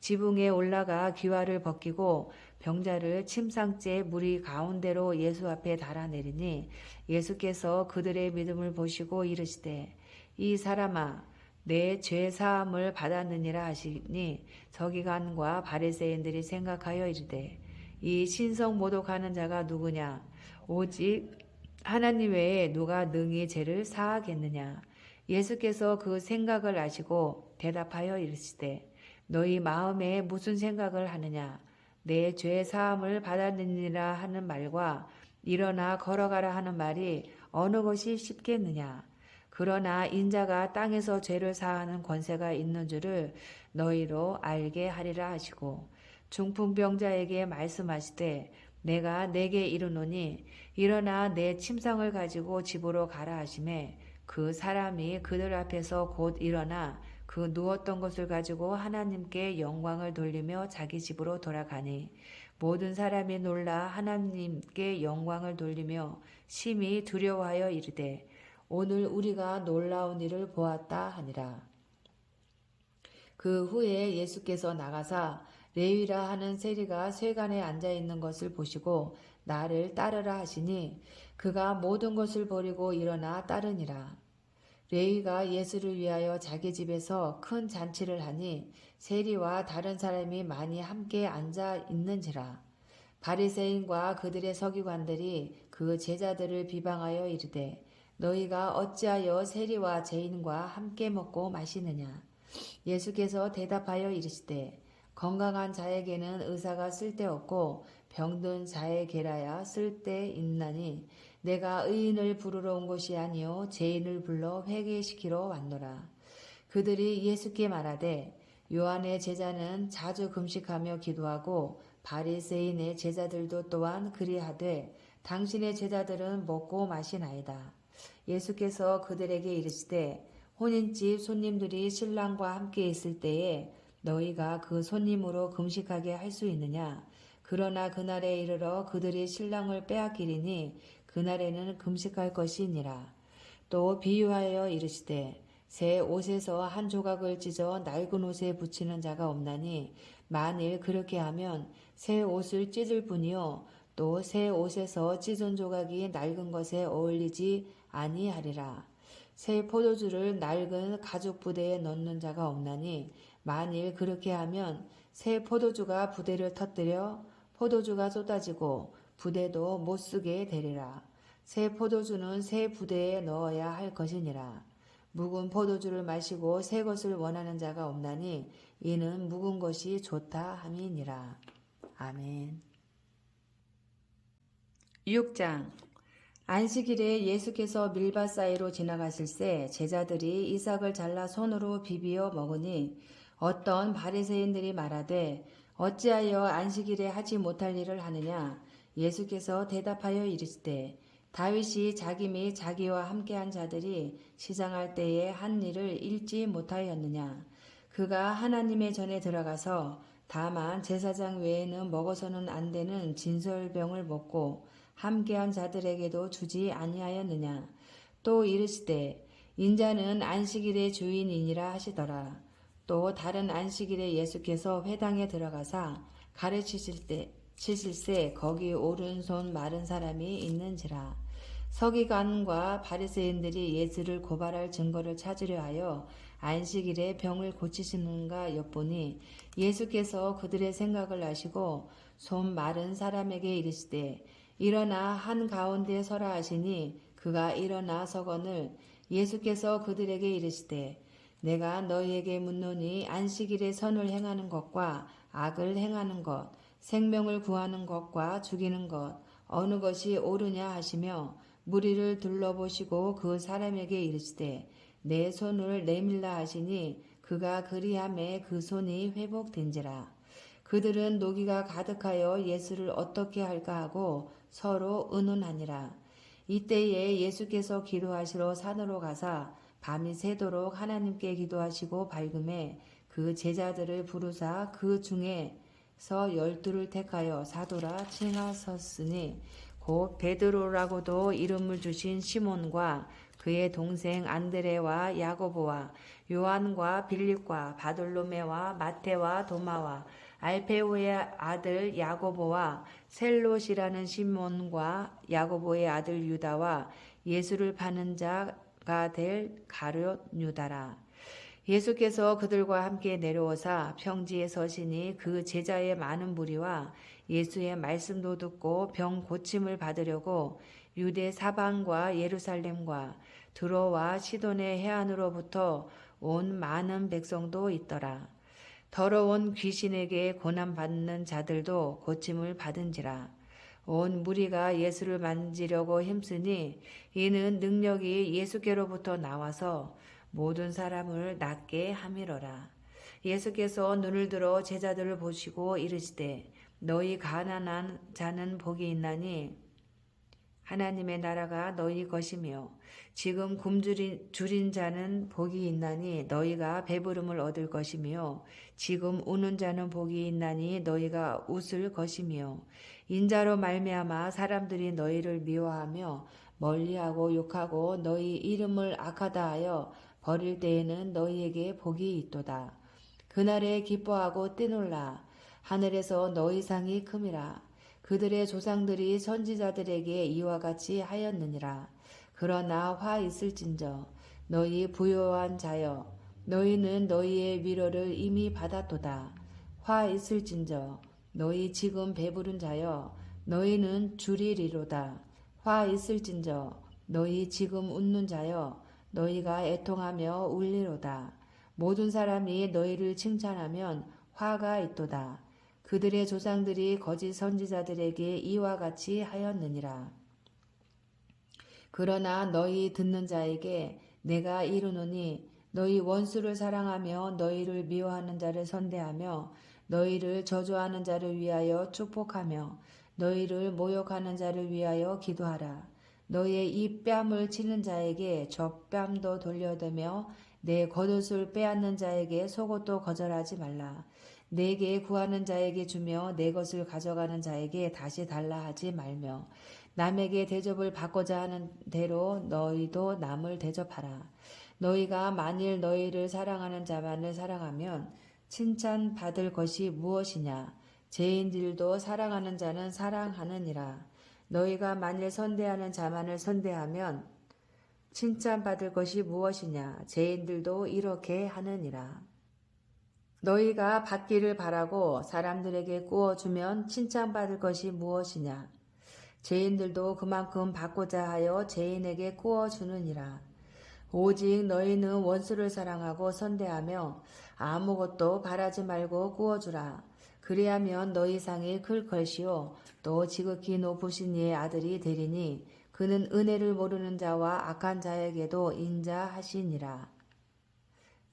지붕에 올라가 귀화를 벗기고 병자를 침상째 무리 가운데로 예수 앞에 달아내리니 예수께서 그들의 믿음을 보시고 이르시되 이 사람아 내 죄 사함을 받았느니라 하시니 서기관과 바리새인들이 생각하여 이르되 이 신성 모독하는 자가 누구냐 오직 하나님 외에 누가 능히 죄를 사하겠느냐. 예수께서 그 생각을 아시고 대답하여 이르시되 너희 마음에 무슨 생각을 하느냐 내 죄 사함을 받았느니라 하는 말과 일어나 걸어가라 하는 말이 어느 것이 쉽겠느냐. 그러나 인자가 땅에서 죄를 사하는 권세가 있는 줄을 너희로 알게 하리라 하시고 중풍병자에게 말씀하시되 내가 내게 이르노니 일어나 내 침상을 가지고 집으로 가라 하시매 그 사람이 그들 앞에서 곧 일어나 그 누웠던 것을 가지고 하나님께 영광을 돌리며 자기 집으로 돌아가니 모든 사람이 놀라 하나님께 영광을 돌리며 심히 두려워하여 이르되 오늘 우리가 놀라운 일을 보았다 하니라. 그 후에 예수께서 나가사 레위라 하는 세리가 쇠관에 앉아 있는 것을 보시고 나를 따르라 하시니 그가 모든 것을 버리고 일어나 따르니라. 레위가 예수를 위하여 자기 집에서 큰 잔치를 하니 세리와 다른 사람이 많이 함께 앉아 있는지라. 바리새인과 그들의 서기관들이 그 제자들을 비방하여 이르되 너희가 어찌하여 세리와 죄인과 함께 먹고 마시느냐. 예수께서 대답하여 이르시되 건강한 자에게는 의사가 쓸데없고 병든 자에게라야 쓸데있나니 내가 의인을 부르러 온 것이 아니요 죄인을 불러 회개시키러 왔노라. 그들이 예수께 말하되 요한의 제자는 자주 금식하며 기도하고 바리새인의 제자들도 또한 그리하되 당신의 제자들은 먹고 마시나이다. 예수께서 그들에게 이르시되 혼인집 손님들이 신랑과 함께 있을 때에 너희가 그 손님으로 금식하게 할 수 있느냐. 그러나 그날에 이르러 그들이 신랑을 빼앗기리니 그날에는 금식할 것이니라. 또 비유하여 이르시되 새 옷에서 한 조각을 찢어 낡은 옷에 붙이는 자가 없나니 만일 그렇게 하면 새 옷을 찢을 뿐이요 또 새 옷에서 찢은 조각이 낡은 것에 어울리지 아니하리라. 새 포도주를 낡은 가죽 부대에 넣는 자가 없나니 만일 그렇게 하면 새 포도주가 부대를 터뜨려 포도주가 쏟아지고 부대도 못쓰게 되리라. 새 포도주는 새 부대에 넣어야 할 것이니라. 묵은 포도주를 마시고 새 것을 원하는 자가 없나니 이는 묵은 것이 좋다 함이니라. 아멘. 6장. 안식일에 예수께서 밀밭 사이로 지나가실새 제자들이 이삭을 잘라 손으로 비비어 먹으니 어떤 바리새인들이 말하되 어찌하여 안식일에 하지 못할 일을 하느냐. 예수께서 대답하여 이르시되 다윗이 자기 및 자기와 함께한 자들이 시장할 때에 한 일을 잃지 못하였느냐. 그가 하나님의 전에 들어가서 다만 제사장 외에는 먹어서는 안 되는 진설병을 먹고 함께한 자들에게도 주지 아니하였느냐. 또 이르시되 인자는 안식일의 주인이니라 하시더라. 또 다른 안식일에 예수께서 회당에 들어가사 가르치실새 거기 오른손 마른 사람이 있는지라. 서기관과 바리새인들이 예수를 고발할 증거를 찾으려 하여 안식일에 병을 고치시는가 엿보니 예수께서 그들의 생각을 아시고 손 마른 사람에게 이르시되 일어나 한가운데 서라 하시니 그가 일어나 서거늘 예수께서 그들에게 이르시되 내가 너희에게 묻노니 안식일에 선을 행하는 것과 악을 행하는 것 생명을 구하는 것과 죽이는 것 어느 것이 옳으냐 하시며 무리를 둘러보시고 그 사람에게 이르시되 내 손을 내밀라 하시니 그가 그리하매 그 손이 회복된지라. 그들은 노기가 가득하여 예수를 어떻게 할까 하고 서로 의논하니라. 이때에 예수께서 기도하시러 산으로 가사 밤이 새도록 하나님께 기도하시고 밝음에 그 제자들을 부르사 그 중에서 12를 택하여 사도라 칭하셨으니 곧 베드로라고도 이름을 주신 시몬과 그의 동생 안드레와 야고보와 요한과 빌립과 바돌로메와 마테와 도마와 알페오의 아들 야고보와 셀롯이라는 시몬과 야고보의 아들 유다와 예수를 파는 자가 될 가룟 유다라. 예수께서 그들과 함께 내려오사 평지에 서시니 그 제자의 많은 무리와 예수의 말씀도 듣고 병 고침을 받으려고 유대 사방과 예루살렘과 두로와 시돈의 해안으로부터 온 많은 백성도 있더라. 더러운 귀신에게 고난받는 자들도 고침을 받은지라. 온 무리가 예수를 만지려고 힘쓰니 이는 능력이 예수께로부터 나와서 모든 사람을 낫게 함이로라. 예수께서 눈을 들어 제자들을 보시고 이르시되 너희 가난한 자는 복이 있나니 하나님의 나라가 너희 것이며 지금 굶주린 자는 복이 있나니 너희가 배부름을 얻을 것이며 지금 우는 자는 복이 있나니 너희가 웃을 것이며 인자로 말미암아 사람들이 너희를 미워하며 멀리하고 욕하고 너희 이름을 악하다 하여 버릴 때에는 너희에게 복이 있도다. 그날에 기뻐하고 뛰놀라. 하늘에서 너희 상이 큼이라. 그들의 조상들이 선지자들에게 이와 같이 하였느니라. 그러나 화 있을진저 너희 부요한 자여 너희는 너희의 위로를 이미 받았도다. 화 있을진저 너희 지금 배부른 자여 너희는 줄이리로다. 화 있을진저 너희 지금 웃는 자여 너희가 애통하며 울리로다. 모든 사람이 너희를 칭찬하면 화가 있도다. 그들의 조상들이 거짓 선지자들에게 이와 같이 하였느니라. 그러나 너희 듣는 자에게 내가 이르노니 너희 원수를 사랑하며 너희를 미워하는 자를 선대하며 너희를 저주하는 자를 위하여 축복하며 너희를 모욕하는 자를 위하여 기도하라. 너희의 이 뺨을 치는 자에게 저 뺨도 돌려대며 내 겉옷을 빼앗는 자에게 속옷도 거절하지 말라. 내게 구하는 자에게 주며 내 것을 가져가는 자에게 다시 달라 하지 말며 남에게 대접을 받고자 하는 대로 너희도 남을 대접하라. 너희가 만일 너희를 사랑하는 자만을 사랑하면 칭찬받을 것이 무엇이냐. 죄인들도 사랑하는 자는 사랑하느니라. 너희가 만일 선대하는 자만을 선대하면 칭찬받을 것이 무엇이냐. 죄인들도 이렇게 하느니라. 너희가 받기를 바라고 사람들에게 구워주면 칭찬받을 것이 무엇이냐. 죄인들도 그만큼 받고자 하여 죄인에게 구워주느니라. 오직 너희는 원수를 사랑하고 선대하며 아무것도 바라지 말고 구워주라. 그리하면 너희 상이 클 것이요 또 지극히 높으신 이의 아들이 되리니 그는 은혜를 모르는 자와 악한 자에게도 인자하시니라.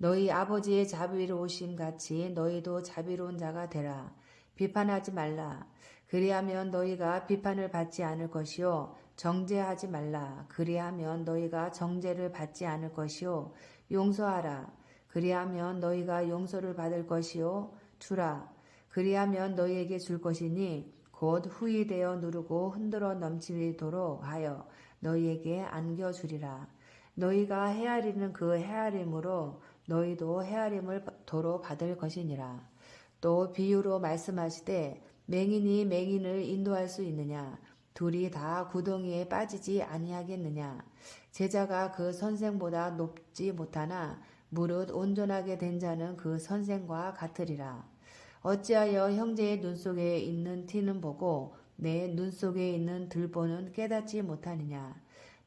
너희 아버지의 자비로우심 같이 너희도 자비로운 자가 되라. 비판하지 말라. 그리하면 너희가 비판을 받지 않을 것이요 정죄하지 말라. 그리하면 너희가 정죄를 받지 않을 것이요 용서하라. 그리하면 너희가 용서를 받을 것이요 주라. 그리하면 너희에게 줄 것이니 곧 후히 되어 누르고 흔들어 넘치도록 하여 너희에게 안겨주리라. 너희가 헤아리는 그 헤아림으로 너희도 헤아림을 도로 받을 것이니라. 또 비유로 말씀하시되 맹인이 맹인을 인도할 수 있느냐. 둘이 다 구덩이에 빠지지 아니하겠느냐. 제자가 그 선생보다 높지 못하나 무릇 온전하게 된 자는 그 선생과 같으리라. 어찌하여 형제의 눈 속에 있는 티는 보고 내 눈 속에 있는 들보는 깨닫지 못하느냐?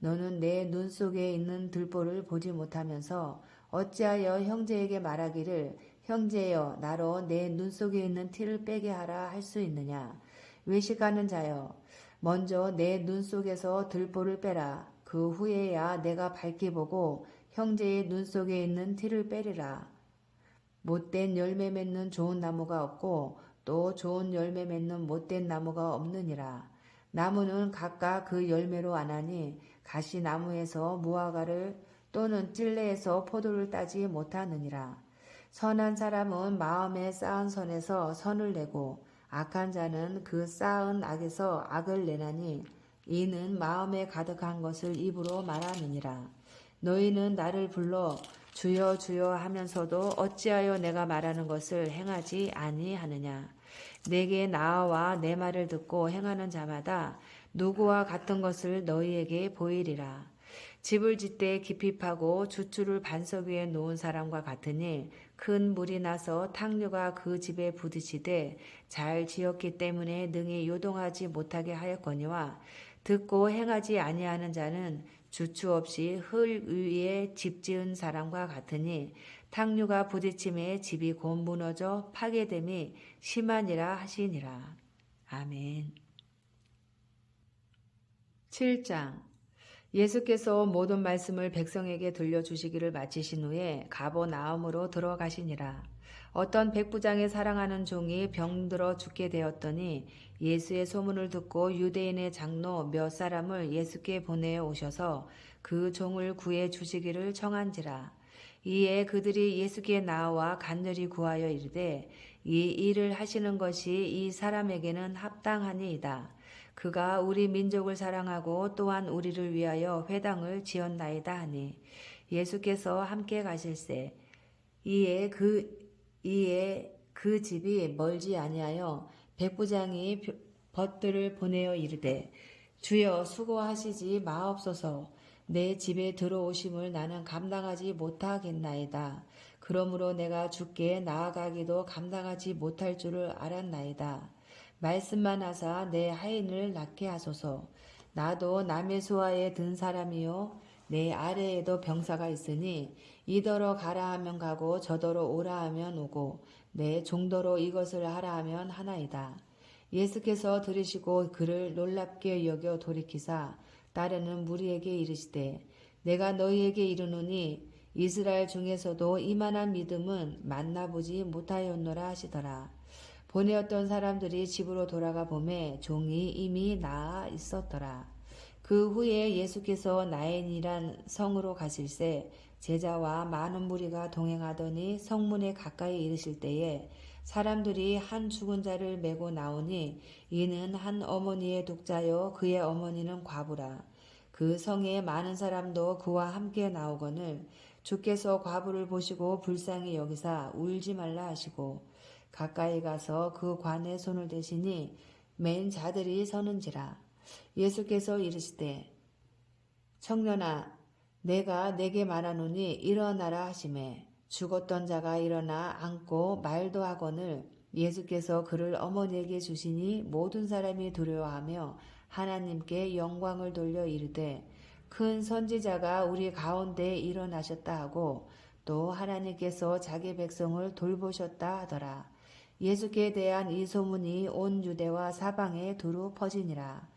너는 내 눈 속에 있는 들보를 보지 못하면서 어찌하여 형제에게 말하기를 형제여 나로 내 눈 속에 있는 티를 빼게 하라 할 수 있느냐? 외식하는 자여 먼저 내 눈 속에서 들보를 빼라. 그 후에야 내가 밝히 보고 형제의 눈 속에 있는 티를 빼리라. 못된 열매 맺는 좋은 나무가 없고 또 좋은 열매 맺는 못된 나무가 없느니라. 나무는 각각 그 열매로 아나니 가시나무에서 무화과를 또는 찔레에서 포도를 따지 못하느니라. 선한 사람은 마음에 쌓은 선에서 선을 내고 악한 자는 그 쌓은 악에서 악을 내나니 이는 마음에 가득한 것을 입으로 말하느니라. 너희는 나를 불러 주여 주여 하면서도 어찌하여 내가 말하는 것을 행하지 아니하느냐. 내게 나와 내 말을 듣고 행하는 자마다 누구와 같은 것을 너희에게 보이리라. 집을 짓되 깊이 파고 주추를 반석 위에 놓은 사람과 같으니 큰 물이 나서 탕류가 그 집에 부딪히되 잘 지었기 때문에 능히 요동하지 못하게 하였거니와 듣고 행하지 아니하는 자는 주추 없이 흙 위에 집 지은 사람과 같으니 탕류가 부딪힘에 집이 곧 무너져 파괴됨이 심하니라 하시니라. 아멘. 7장 예수께서 모든 말씀을 백성에게 들려주시기를 마치신 후에 가버나움으로 들어가시니라. 어떤 백부장의 사랑하는 종이 병들어 죽게 되었더니 예수의 소문을 듣고 유대인의 장로 몇 사람을 예수께 보내어 오셔서 그 종을 구해 주시기를 청한지라. 이에 그들이 예수께 나와 간절히 구하여 이르되 이 일을 하시는 것이 이 사람에게는 합당하니이다. 그가 우리 민족을 사랑하고 또한 우리를 위하여 회당을 지었나이다 하니 예수께서 함께 가실세. 이에 그 집이 멀지 아니하여 백부장이 벗들을 보내어 이르되 주여 수고하시지 마옵소서. 내 집에 들어오심을 나는 감당하지 못하겠나이다. 그러므로 내가 주께 나아가기도 감당하지 못할 줄을 알았나이다. 말씀만 하사 내 하인을 낳게 하소서. 나도 남의 수하에 든 사람이요 내 아래에도 병사가 있으니 이더러 가라 하면 가고 저더러 오라 하면 오고 내 종더러 이것을 하라 하면 하나이다. 예수께서 들으시고 그를 놀랍게 여겨 돌이키사 따르는 무리에게 이르시되 내가 너희에게 이르노니 이스라엘 중에서도 이만한 믿음은 만나보지 못하였노라 하시더라. 보내었던 사람들이 집으로 돌아가 보매 종이 이미 나아 있었더라. 그 후에 예수께서 나인이란 성으로 가실새 제자와 많은 무리가 동행하더니 성문에 가까이 이르실 때에 사람들이 한 죽은 자를 메고 나오니 이는 한 어머니의 독자요 그의 어머니는 과부라. 그 성에 많은 사람도 그와 함께 나오거늘 주께서 과부를 보시고 불쌍히 여기사 울지 말라 하시고 가까이 가서 그 관에 손을 대시니 맨 자들이 서는지라. 예수께서 이르시되 청년아 내가 내게 말하노니 일어나라 하시매 죽었던 자가 일어나 앉고 말도 하거늘 예수께서 그를 어머니에게 주시니 모든 사람이 두려워하며 하나님께 영광을 돌려 이르되 큰 선지자가 우리 가운데 일어나셨다 하고 또 하나님께서 자기 백성을 돌보셨다 하더라. 예수께 대한 이 소문이 온 유대와 사방에 두루 퍼지니라.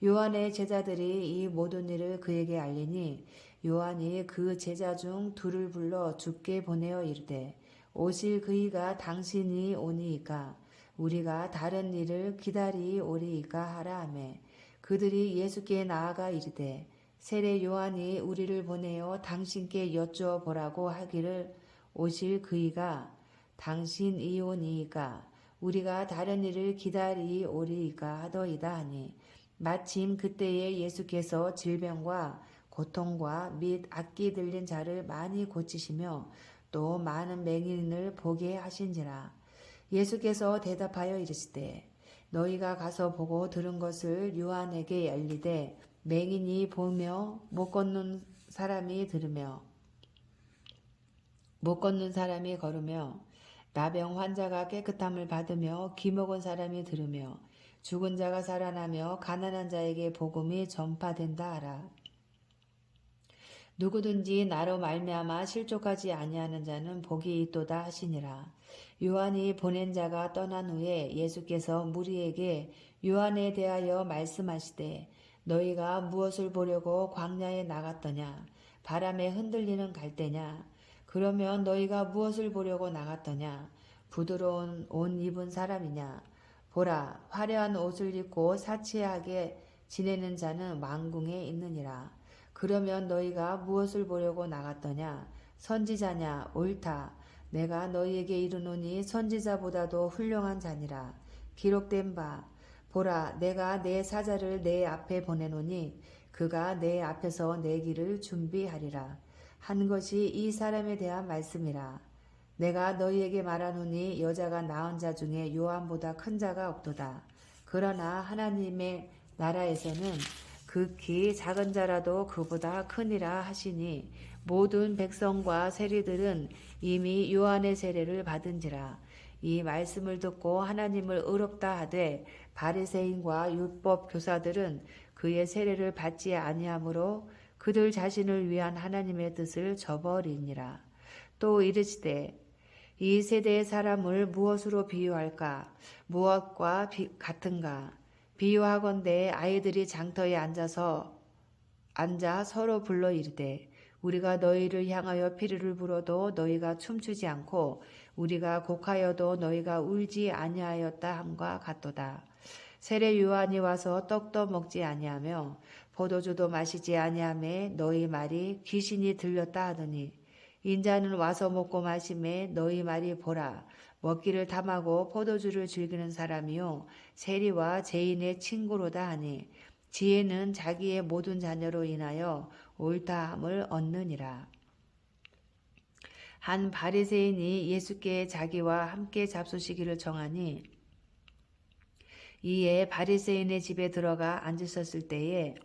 요한의 제자들이 이 모든 일을 그에게 알리니 요한이 그 제자 중 둘을 불러 주께 보내어 이르되 오실 그이가 당신이 오니이까 우리가 다른 일을 기다리오리이까 하라 하매 그들이 예수께 나아가 이르되 세례 요한이 우리를 보내어 당신께 여쭈어보라고 하기를 오실 그이가 당신이 오니이까 우리가 다른 일을 기다리오리이까 하더이다 하니 마침 그때에 예수께서 질병과 고통과 및 악기 들린 자를 많이 고치시며 또 많은 맹인을 보게 하신지라. 예수께서 대답하여 이르시되 너희가 가서 보고 들은 것을 요한에게 알리되 맹인이 보며 못 걷는 사람이 들으며 못 걷는 사람이 걸으며 나병 환자가 깨끗함을 받으며 귀 먹은 사람이 들으며 죽은 자가 살아나며 가난한 자에게 복음이 전파된다 하라. 누구든지 나로 말미암아 실족하지 아니하는 자는 복이 있도다 하시니라. 요한이 보낸 자가 떠난 후에 예수께서 무리에게 요한에 대하여 말씀하시되 너희가 무엇을 보려고 광야에 나갔더냐? 바람에 흔들리는 갈대냐? 그러면 너희가 무엇을 보려고 나갔더냐? 부드러운 옷 입은 사람이냐? 보라, 화려한 옷을 입고 사치하게 지내는 자는 왕궁에 있느니라. 그러면 너희가 무엇을 보려고 나갔더냐? 선지자냐? 옳다. 내가 너희에게 이르노니 선지자보다도 훌륭한 자니라. 기록된 바 보라, 내가 내 사자를 내 앞에 보내노니 그가 내 앞에서 내 길을 준비하리라. 한 것이 이 사람에 대한 말씀이라. 내가 너희에게 말하노니 여자가 낳은 자 중에 요한보다 큰 자가 없도다. 그러나 하나님의 나라에서는 극히 작은 자라도 그보다 크니라 하시니 모든 백성과 세리들은 이미 요한의 세례를 받은지라. 이 말씀을 듣고 하나님을 의롭다 하되 바리새인과 율법 교사들은 그의 세례를 받지 아니하므로 그들 자신을 위한 하나님의 뜻을 저버리니라. 또 이르시되 이 세대의 사람을 무엇으로 비유할까? 무엇과 같은가? 비유하건대 아이들이 장터에 앉아 서로 불러 이르되 우리가 너희를 향하여 피리를 불어도 너희가 춤추지 않고 우리가 곡하여도 너희가 울지 아니하였다 함과 같도다. 세례 요한이 와서 떡도 먹지 아니하며 포도주도 마시지 아니하매 너희 말이 귀신이 들렸다 하더니 인자는 와서 먹고 마심에 너희 말이 보라 먹기를 탐하고 포도주를 즐기는 사람이요 세리와 죄인의 친구로다 하니 지혜는 자기의 모든 자녀로 인하여 옳다함을 얻느니라. 한 바리새인이 예수께 자기와 함께 잡수시기를 정하니 이에 바리새인의 집에 들어가 앉으셨을 때에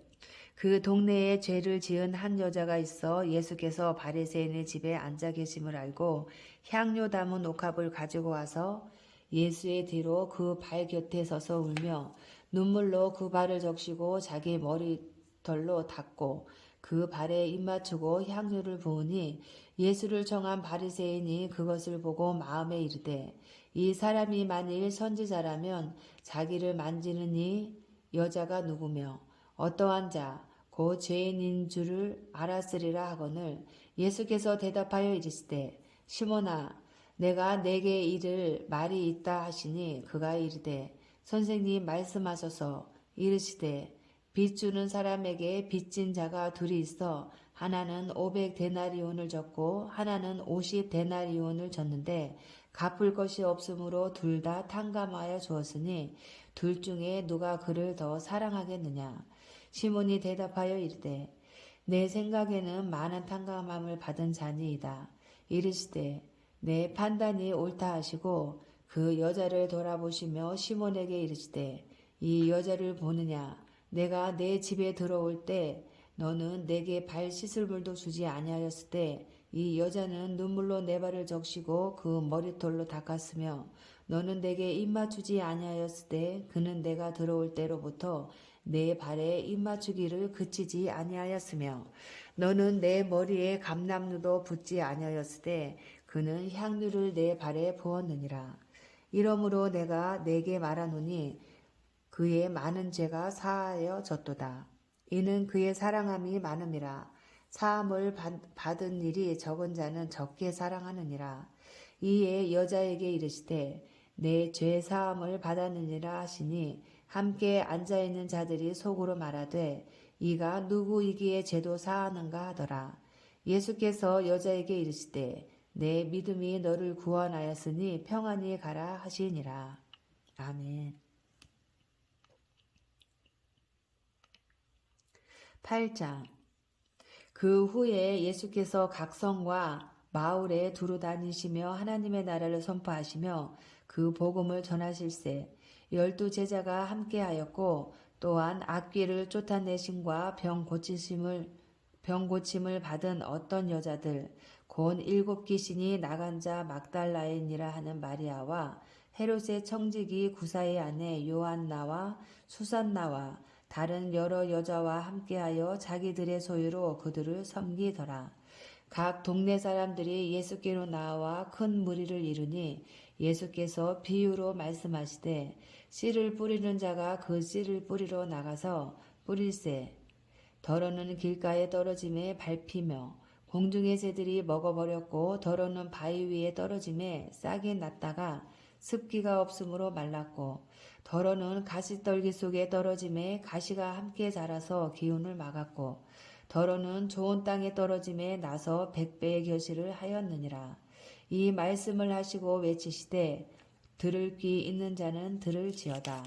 그 동네에 죄를 지은 한 여자가 있어 예수께서 바리새인의 집에 앉아 계심을 알고 향료 담은 옥합을 가지고 와서 예수의 뒤로 그 발 곁에 서서 울며 눈물로 그 발을 적시고 자기 머리털로 닦고 그 발에 입 맞추고 향료를 부으니 예수를 정한 바리새인이 그것을 보고 마음에 이르되 이 사람이 만일 선지자라면 자기를 만지는 이 여자가 누구며 어떠한 자 곧 죄인인 줄을 알았으리라 하거늘 예수께서 대답하여 이르시되 시몬아 내가 내게 이를 말이 있다 하시니 그가 이르되 선생님 말씀하소서. 이르시되 빚 주는 사람에게 빚진 자가 둘이 있어 하나는 500데나리온을 졌고 하나는 50데나리온을 졌는데 갚을 것이 없으므로 둘 다 탕감하여 주었으니 둘 중에 누가 그를 더 사랑하겠느냐. 시몬이 대답하여 이르되 내 생각에는 많은 탕감함을 받은 자니이다. 이르시되 내 판단이 옳다 하시고 그 여자를 돌아보시며 시몬에게 이르시되 이 여자를 보느냐. 내가 내 집에 들어올 때 너는 내게 발 씻을 물도 주지 아니하였을 때 이 여자는 눈물로 내 발을 적시고 그 머리털로 닦았으며 너는 내게 입 맞추지 아니하였을 때 그는 내가 들어올 때로부터 내 발에 입 맞추기를 그치지 아니하였으며 너는 내 머리에 감람루도 붓지 아니하였을 때 그는 향유를 내 발에 부었느니라. 이러므로 내가 내게 말하노니 그의 많은 죄가 사하여졌도다. 이는 그의 사랑함이 많음이라. 사함을 받은 일이 적은 자는 적게 사랑하느니라. 이에 여자에게 이르시되 내 죄 사함을 받았느니라 하시니 함께 앉아있는 자들이 속으로 말하되 이가 누구이기에 죄도 사하는가 하더라. 예수께서 여자에게 이르시되 내 믿음이 너를 구원하였으니 평안히 가라 하시니라. 아멘. 8장. 그 후에 예수께서 각 성과 마을에 두루 다니시며 하나님의 나라를 선포하시며 그 복음을 전하실세 12 제자가 함께하였고 또한 악귀를 쫓아내심과 병 고침을 받은 어떤 여자들 곧 7 귀신이 나간 자 막달라인이라 하는 마리아와 헤롯의 청지기 구사의 아내 요한나와 수산나와 다른 여러 여자와 함께하여 자기들의 소유로 그들을 섬기더라. 각 동네 사람들이 예수께로 나와 큰 무리를 이루니 예수께서 비유로 말씀하시되 씨를 뿌리는 자가 그 씨를 뿌리러 나가서 뿌릴새 더러는 길가에 떨어짐에 밟히며 공중의 새들이 먹어버렸고 더러는 바위 위에 떨어짐에 싹이 났다가 습기가 없으므로 말랐고 더러는 가시떨기 속에 떨어짐에 가시가 함께 자라서 기운을 막았고 더러는 좋은 땅에 떨어짐에 나서 100배의 결실을 하였느니라. 이 말씀을 하시고 외치시되 들을 귀 있는 자는 들을지어다.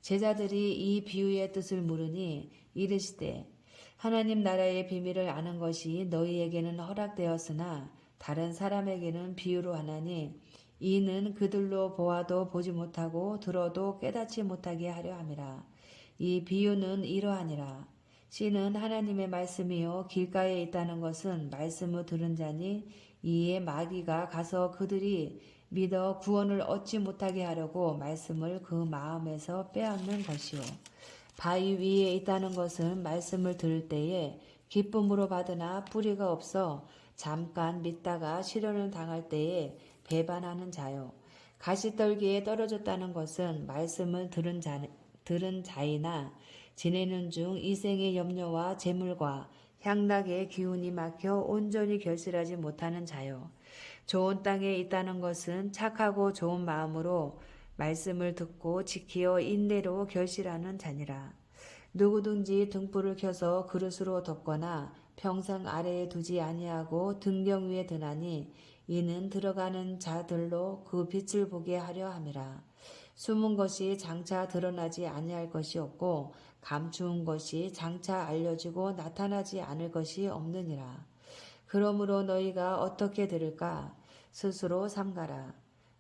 제자들이 이 비유의 뜻을 물으니 이르시되 하나님 나라의 비밀을 아는 것이 너희에게는 허락되었으나 다른 사람에게는 비유로 하나니 이는 그들로 보아도 보지 못하고 들어도 깨닫지 못하게 하려 함이라. 이 비유는 이러하니라. 씨는 하나님의 말씀이요 길가에 있다는 것은 말씀을 들은 자니 이에 마귀가 가서 그들이 믿어 구원을 얻지 못하게 하려고 말씀을 그 마음에서 빼앗는 것이요. 바위 위에 있다는 것은 말씀을 들을 때에 기쁨으로 받으나 뿌리가 없어 잠깐 믿다가 시련을 당할 때에 배반하는 자요. 가시떨기에 떨어졌다는 것은 말씀을 들은 자이나 지내는 중 이생의 염려와 재물과 향락의 기운이 막혀 온전히 결실하지 못하는 자요. 좋은 땅에 있다는 것은 착하고 좋은 마음으로 말씀을 듣고 지키어 인내로 결실하는 자니라. 누구든지 등불을 켜서 그릇으로 덮거나 평상 아래에 두지 아니하고 등경 위에 드나니 이는 들어가는 자들로 그 빛을 보게 하려 함이라. 숨은 것이 장차 드러나지 아니할 것이 없고 감추은 것이 장차 알려지고 나타나지 않을 것이 없느니라. 그러므로 너희가 어떻게 들을까? 스스로 삼가라.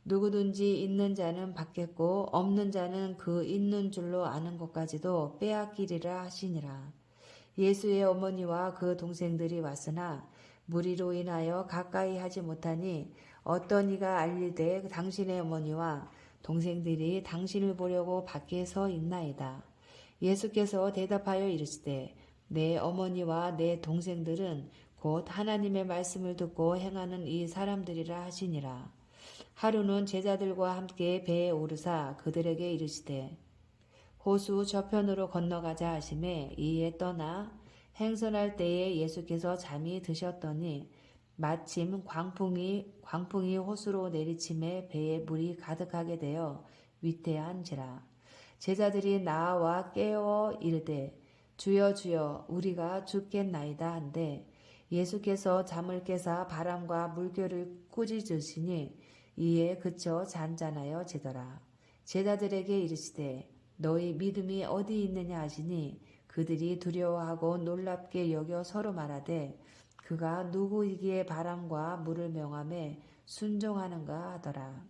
누구든지 있는 자는 받겠고 없는 자는 그 있는 줄로 아는 것까지도 빼앗기리라 하시니라. 예수의 어머니와 그 동생들이 왔으나 무리로 인하여 가까이 하지 못하니 어떤 이가 알리되 당신의 어머니와 동생들이 당신을 보려고 밖에 서 있나이다. 예수께서 대답하여 이르시되 내 어머니와 내 동생들은 곧 하나님의 말씀을 듣고 행하는 이 사람들이라 하시니라. 하루는 제자들과 함께 배에 오르사 그들에게 이르시되 호수 저편으로 건너가자 하심에 이에 떠나 행선할 때에 예수께서 잠이 드셨더니 마침 광풍이 호수로 내리침에 배에 물이 가득하게 되어 위태한지라. 제자들이 나와 깨어 이르되 주여 주여 우리가 죽겠나이다 한데 예수께서 잠을 깨사 바람과 물결을 꾸짖으시니 이에 그쳐 잔잔하여 지더라. 제자들에게 이르시되 너희 믿음이 어디 있느냐 하시니 그들이 두려워하고 놀랍게 여겨 서로 말하되 그가 누구이기에 바람과 물을 명함에 순종하는가 하더라.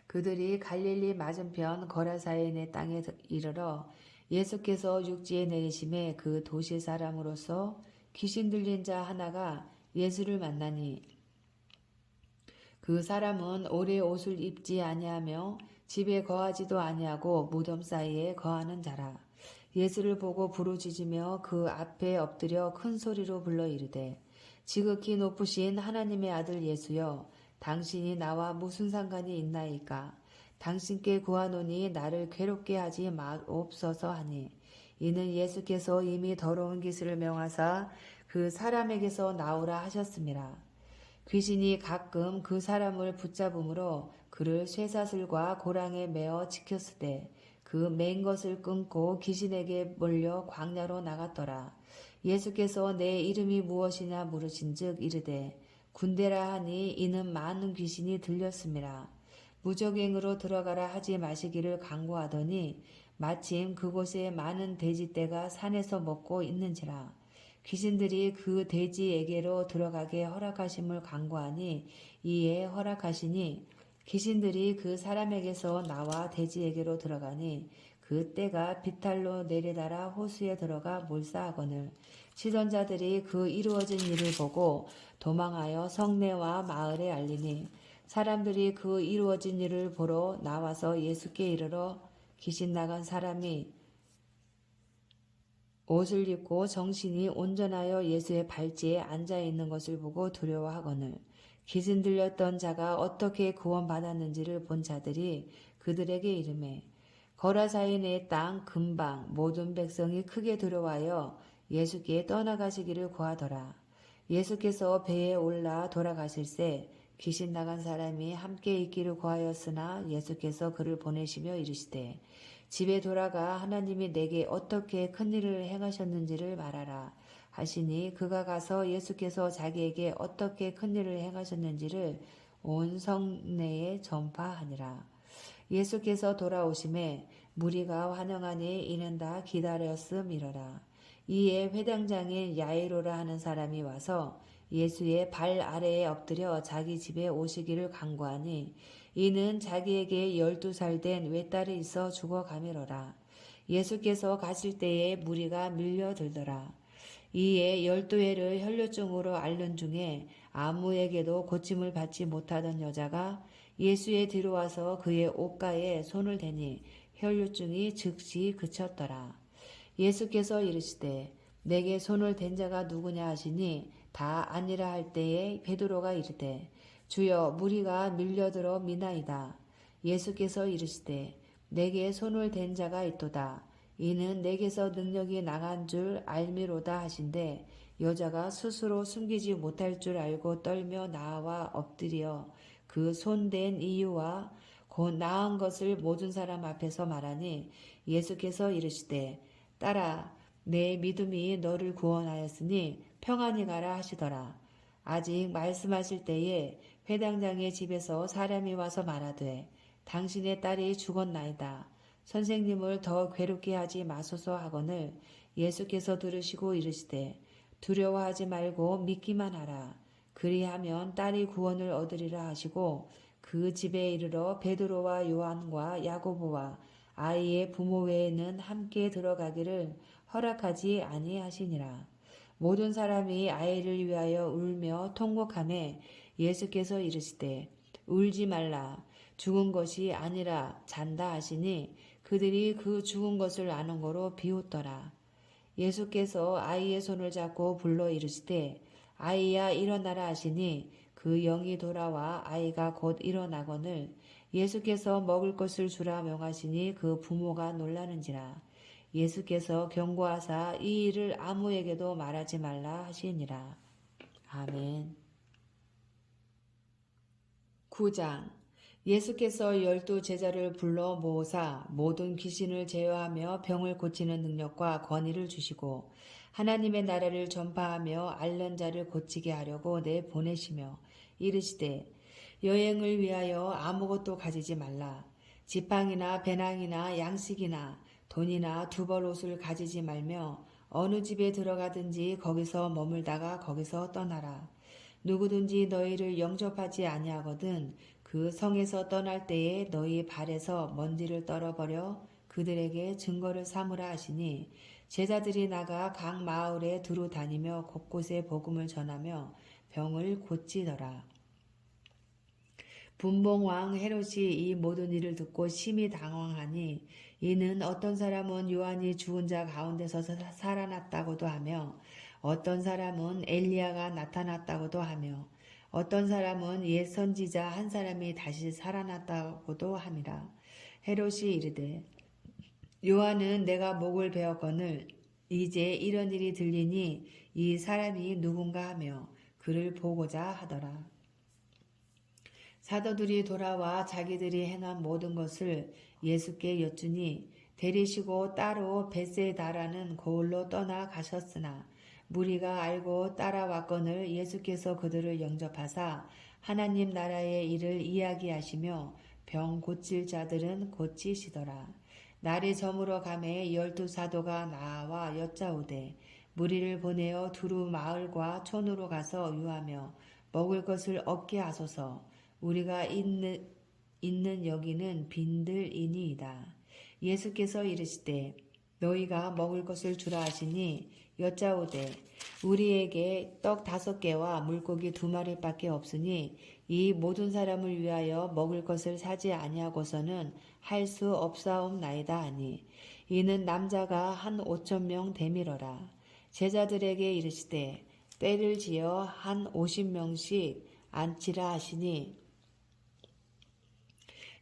그들이 갈릴리 맞은편 거라사인의 땅에 이르러 예수께서 육지에 내리심에 그 도시 사람으로서 귀신 들린 자 하나가 예수를 만나니 그 사람은 오래 옷을 입지 아니하며 집에 거하지도 아니하고 무덤 사이에 거하는 자라. 예수를 보고 부르짖으며 그 앞에 엎드려 큰 소리로 불러 이르되 지극히 높으신 하나님의 아들 예수여 당신이 나와 무슨 상관이 있나이까. 당신께 구하노니 나를 괴롭게 하지 마옵소서 하니 이는 예수께서 이미 더러운 기술을 명하사 그 사람에게서 나오라 하셨음이라. 귀신이 가끔 그 사람을 붙잡음으로 그를 쇠사슬과 고랑에 매어 지켰으되 그 맨 것을 끊고 귀신에게 몰려 광야로 나갔더라. 예수께서 내 이름이 무엇이냐 물으신즉 이르되 군대라 하니 이는 많은 귀신이 들렸음이라. 무적행으로 들어가라 하지 마시기를 강구하더니 마침 그곳에 많은 돼지떼가 산에서 먹고 있는지라. 귀신들이 그 돼지에게로 들어가게 허락하심을 간구하니 이에 허락하시니 귀신들이 그 사람에게서 나와 돼지에게로 들어가니 그 떼가 비탈로 내려달아 호수에 들어가 몰사하거늘 치던 자들이 그 이루어진 일을 보고 도망하여 성내와 마을에 알리니 사람들이 그 이루어진 일을 보러 나와서 예수께 이르러 귀신 나간 사람이 옷을 입고 정신이 온전하여 예수의 발치에 앉아 있는 것을 보고 두려워하거늘 귀신 들렸던 자가 어떻게 구원받았는지를 본 자들이 그들에게 이르매 거라사인의 땅 근방 모든 백성이 크게 두려워하여 예수께 떠나가시기를 구하더라. 예수께서 배에 올라 돌아가실새 귀신 나간 사람이 함께 있기를 구하였으나 예수께서 그를 보내시며 이르시되 집에 돌아가 하나님이 내게 어떻게 큰 일을 행하셨는지를 말하라 하시니 그가 가서 예수께서 자기에게 어떻게 큰 일을 행하셨는지를 온 성내에 전파하니라. 예수께서 돌아오심에 무리가 환영하니 이는 다 기다렸음이러라. 이에 회당장인 야이로라 하는 사람이 와서 예수의 발 아래에 엎드려 자기 집에 오시기를 간구하니 이는 자기에게 12살 된 외딸이 있어 죽어가미러라. 예수께서 가실 때에 무리가 밀려들더라. 이에 12해를 혈류증으로 앓는 중에 아무에게도 고침을 받지 못하던 여자가 예수의 뒤로 와서 그의 옷가에 손을 대니 혈류증이 즉시 그쳤더라. 예수께서 이르시되 내게 손을 댄 자가 누구냐 하시니 다 아니라 할 때에 베드로가 이르되 주여 무리가 밀려들어 미나이다. 예수께서 이르시되 내게 손을 댄 자가 있도다. 이는 내게서 능력이 나간 줄 알미로다 하신대 여자가 스스로 숨기지 못할 줄 알고 떨며 나와 엎드려 그 손댄 이유와 곧 나은 것을 모든 사람 앞에서 말하니 예수께서 이르시되 딸아 내 믿음이 너를 구원하였으니 평안히 가라 하시더라. 아직 말씀하실 때에 회당장의 집에서 사람이 와서 말하되 당신의 딸이 죽었나이다. 선생님을 더 괴롭게 하지 마소서 하거늘 예수께서 들으시고 이르시되 두려워하지 말고 믿기만 하라. 그리하면 딸이 구원을 얻으리라 하시고 그 집에 이르러 베드로와 요한과 야고보와 아이의 부모 외에는 함께 들어가기를 허락하지 아니하시니라. 모든 사람이 아이를 위하여 울며 통곡하매 예수께서 이르시되 울지 말라. 죽은 것이 아니라 잔다 하시니 그들이 그 죽은 것을 아는 거로 비웃더라. 예수께서 아이의 손을 잡고 불러 이르시되 아이야 일어나라 하시니 그 영이 돌아와 아이가 곧 일어나거늘 예수께서 먹을 것을 주라 명하시니 그 부모가 놀라는지라. 예수께서 경고하사 이 일을 아무에게도 말하지 말라 하시니라. 아멘. 9장 예수께서 12제자를 불러 모으사 모든 귀신을 제어하며 병을 고치는 능력과 권위를 주시고 하나님의 나라를 전파하며 앓는 자를 고치게 하려고 내보내시며 이르시되 여행을 위하여 아무것도 가지지 말라. 지팡이나 배낭이나 양식이나 돈이나 두벌 옷을 가지지 말며 어느 집에 들어가든지 거기서 머물다가 거기서 떠나라. 누구든지 너희를 영접하지 아니하거든 그 성에서 떠날 때에 너희 발에서 먼지를 떨어버려 그들에게 증거를 삼으라 하시니 제자들이 나가 각 마을에 두루 다니며 곳곳에 복음을 전하며 병을 고치더라. 분봉왕 헤롯이 이 모든 일을 듣고 심히 당황하니 이는 어떤 사람은 요한이 죽은 자 가운데서 살아났다고도 하며 어떤 사람은 엘리야가 나타났다고도 하며 어떤 사람은 옛 선지자 한 사람이 다시 살아났다고도 함이라. 헤롯이 이르되 요한은 내가 목을 베었거늘 이제 이런 일이 들리니 이 사람이 누군가 하며 그를 보고자 하더라. 사도들이 돌아와 자기들이 행한 모든 것을 예수께 여쭈니 데리시고 따로 벳세다라는 고을로 떠나 가셨으나 무리가 알고 따라왔거늘 예수께서 그들을 영접하사 하나님 나라의 일을 이야기하시며 병 고칠 자들은 고치시더라. 날이 저물어 가매 12사도가 나와 여짜오되 무리를 보내어 두루 마을과 촌으로 가서 유하며 먹을 것을 얻게 하소서. 우리가 있는 여기는 빈들이니이다. 예수께서 이르시되 너희가 먹을 것을 주라 하시니 여짜오되 우리에게 떡 5개와 물고기 2마리밖에 없으니 이 모든 사람을 위하여 먹을 것을 사지 아니하고서는 할 수 없사옵나이다 하니 이는 남자가 한 5,000명 되밀어라. 제자들에게 이르시되 때를 지어 한 50명씩 앉히라 하시니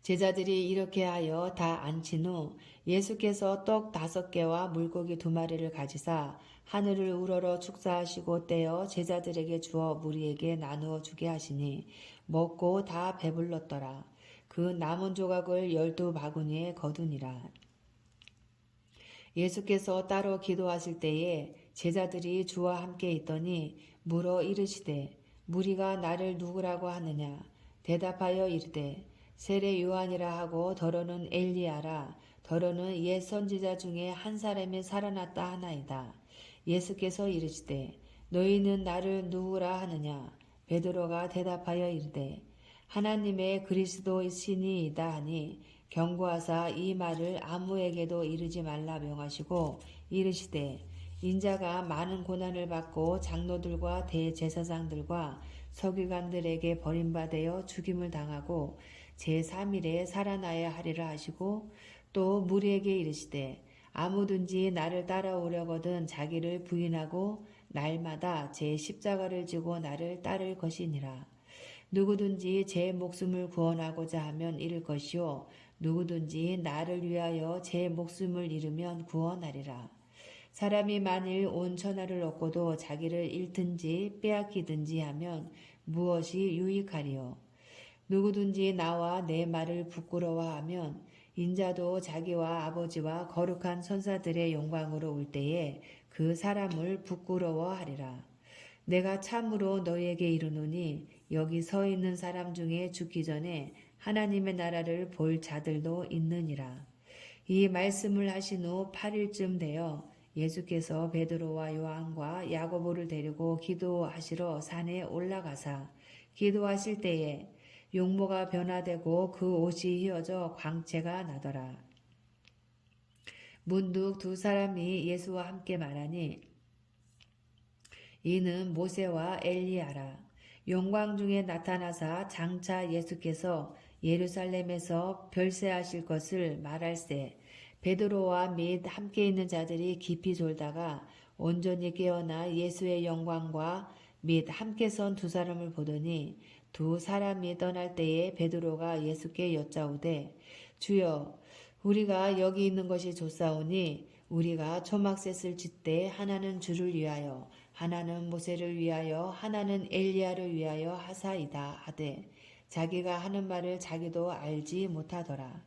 제자들이 이렇게 하여 다 앉힌 후 예수께서 떡 5개와 물고기 2마리를 가지사 하늘을 우러러 축사하시고 떼어 제자들에게 주어 무리에게 나누어 주게 하시니 먹고 다 배불렀더라. 그 남은 조각을 12바구니에 거두니라. 예수께서 따로 기도하실 때에 제자들이 주와 함께 있더니 물어 이르시되 무리가 나를 누구라고 하느냐. 대답하여 이르되 세례 요한이라 하고 더러는 엘리야라. 더러는 옛 선지자 중에 한 사람이 살아났다 하나이다. 예수께서 이르시되 너희는 나를 누구라 하느냐. 베드로가 대답하여 이르되 하나님의 그리스도이시니이다 하니 경고하사 이 말을 아무에게도 이르지 말라 명하시고 이르시되 인자가 많은 고난을 받고 장로들과 대제사장들과 서기관들에게 버림받아 죽임을 당하고 제3일에 살아나야 하리라 하시고 또 무리에게 이르시되 아무든지 나를 따라오려거든 자기를 부인하고 날마다 제 십자가를 지고 나를 따를 것이니라. 누구든지 제 목숨을 구원하고자 하면 잃을 것이요 누구든지 나를 위하여 제 목숨을 잃으면 구원하리라. 사람이 만일 온 천하를 얻고도 자기를 잃든지 빼앗기든지 하면 무엇이 유익하리요. 누구든지 나와 내 말을 부끄러워하면 인자도 자기와 아버지와 거룩한 천사들의 영광으로 올 때에 그 사람을 부끄러워하리라. 내가 참으로 너희에게 이르노니 여기 서 있는 사람 중에 죽기 전에 하나님의 나라를 볼 자들도 있느니라. 이 말씀을 하신 후 8일쯤 되어 예수께서 베드로와 요한과 야고보를 데리고 기도하시러 산에 올라가사 기도하실 때에 용모가 변화되고 그 옷이 휘어져 광채가 나더라. 문득 2사람이 예수와 함께 말하니 이는 모세와 엘리야라. 영광 중에 나타나사 장차 예수께서 예루살렘에서 별세하실 것을 말할세. 베드로와 및 함께 있는 자들이 깊이 졸다가 온전히 깨어나 예수의 영광과 및 함께 선 2사람을 보더니 2사람이 떠날 때에 베드로가 예수께 여짜오되 주여 우리가 여기 있는 것이 좋사오니 우리가 초막셋을 짓되 하나는 주를 위하여 하나는 모세를 위하여 하나는 엘리야를 위하여 하사이다 하되 자기가 하는 말을 자기도 알지 못하더라.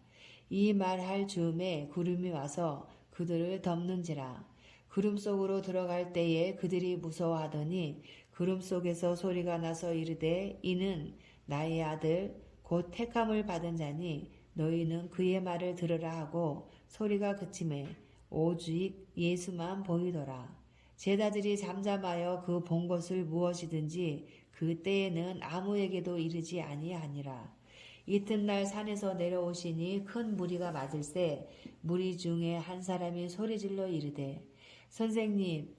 이 말할 즈음에 구름이 와서 그들을 덮는지라. 구름 속으로 들어갈 때에 그들이 무서워하더니 구름 속에서 소리가 나서 이르되 이는 나의 아들 곧 택함을 받은 자니 너희는 그의 말을 들으라 하고 소리가 그침에 오직 예수만 보이더라. 제자들이 잠잠하여 그 본 것을 무엇이든지 그 때에는 아무에게도 이르지 아니하니라. 이튿날 산에서 내려오시니 큰 무리가 맞을세 무리 중에 한 사람이 소리질러 이르되 선생님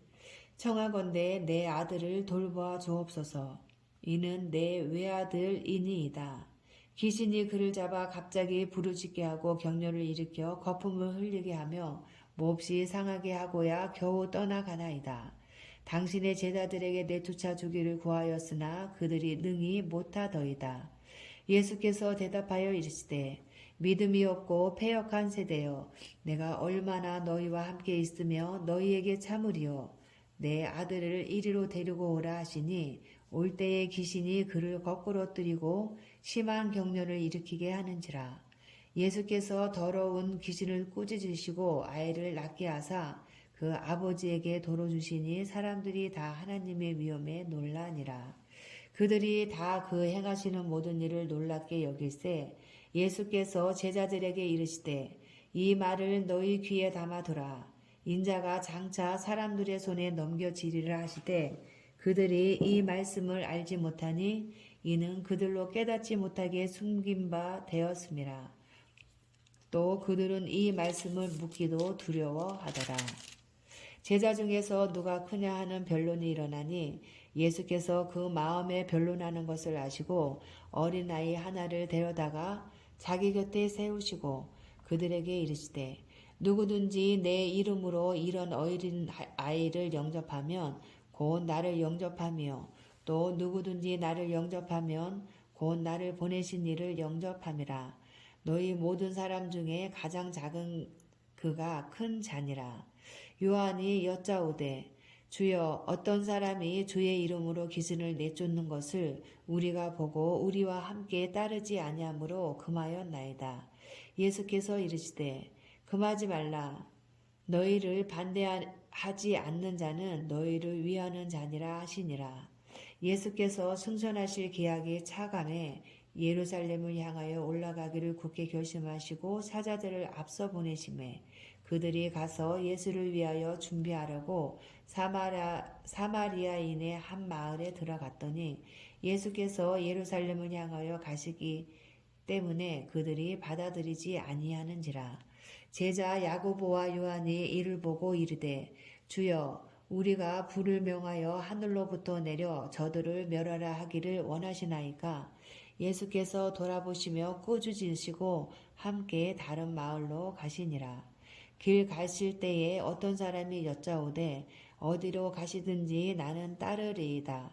청하건대 내 아들을 돌보아 주옵소서. 이는 내 외아들이니이다. 귀신이 그를 잡아 갑자기 부르짖게 하고 격렬을 일으켜 거품을 흘리게 하며 몹시 상하게 하고야 겨우 떠나가나이다. 당신의 제자들에게 내쫓아 주기를 구하였으나 그들이 능히 못하더이다. 예수께서 대답하여 이르시되 믿음이 없고 패역한 세대여 내가 얼마나 너희와 함께 있으며 너희에게 참으리요. 내 아들을 이리로 데리고 오라 하시니 올 때에 귀신이 그를 거꾸로 뜨리고 심한 격렬을 일으키게 하는지라. 예수께서 더러운 귀신을 꾸짖으시고 아이를 낫게 하사 그 아버지에게 도로 주시니 사람들이 다 하나님의 위엄에 놀라니라. 그들이 다 그 행하시는 모든 일을 놀랍게 여길세 예수께서 제자들에게 이르시되 이 말을 너희 귀에 담아두라. 인자가 장차 사람들의 손에 넘겨지리라 하시되 그들이 이 말씀을 알지 못하니 이는 그들로 깨닫지 못하게 숨긴 바 되었음이라. 또 그들은 이 말씀을 묻기도 두려워하더라. 제자 중에서 누가 크냐 하는 변론이 일어나니 예수께서 그 마음에 변론하는 것을 아시고 어린아이 하나를 데려다가 자기 곁에 세우시고 그들에게 이르시되 누구든지 내 이름으로 이런 어린 아이를 영접하면 곧 나를 영접하며 또 누구든지 나를 영접하면 곧 나를 보내신 이를 영접함이라. 너희 모든 사람 중에 가장 작은 그가 큰 자니라. 요한이 여짜오되 주여 어떤 사람이 주의 이름으로 귀신을 내쫓는 것을 우리가 보고 우리와 함께 따르지 아니하므로 금하였나이다. 예수께서 이르시되 금하지 말라. 너희를 반대하지 않는 자는 너희를 위하는 자니라 하시니라. 예수께서 승천하실 기약이 차감해 예루살렘을 향하여 올라가기를 굳게 결심하시고 사자들을 앞서 보내심에 그들이 가서 예수를 위하여 준비하려고 사마리아인의 한 마을에 들어갔더니 예수께서 예루살렘을 향하여 가시기 때문에 그들이 받아들이지 아니하는지라. 제자 야고보와 요한이 이를 보고 이르되 주여 우리가 불을 명하여 하늘로부터 내려 저들을 멸하라 하기를 원하시나이까. 예수께서 돌아보시며 꾸짖으시고 함께 다른 마을로 가시니라. 길 가실 때에 어떤 사람이 여짜오되 어디로 가시든지 나는 따르리이다.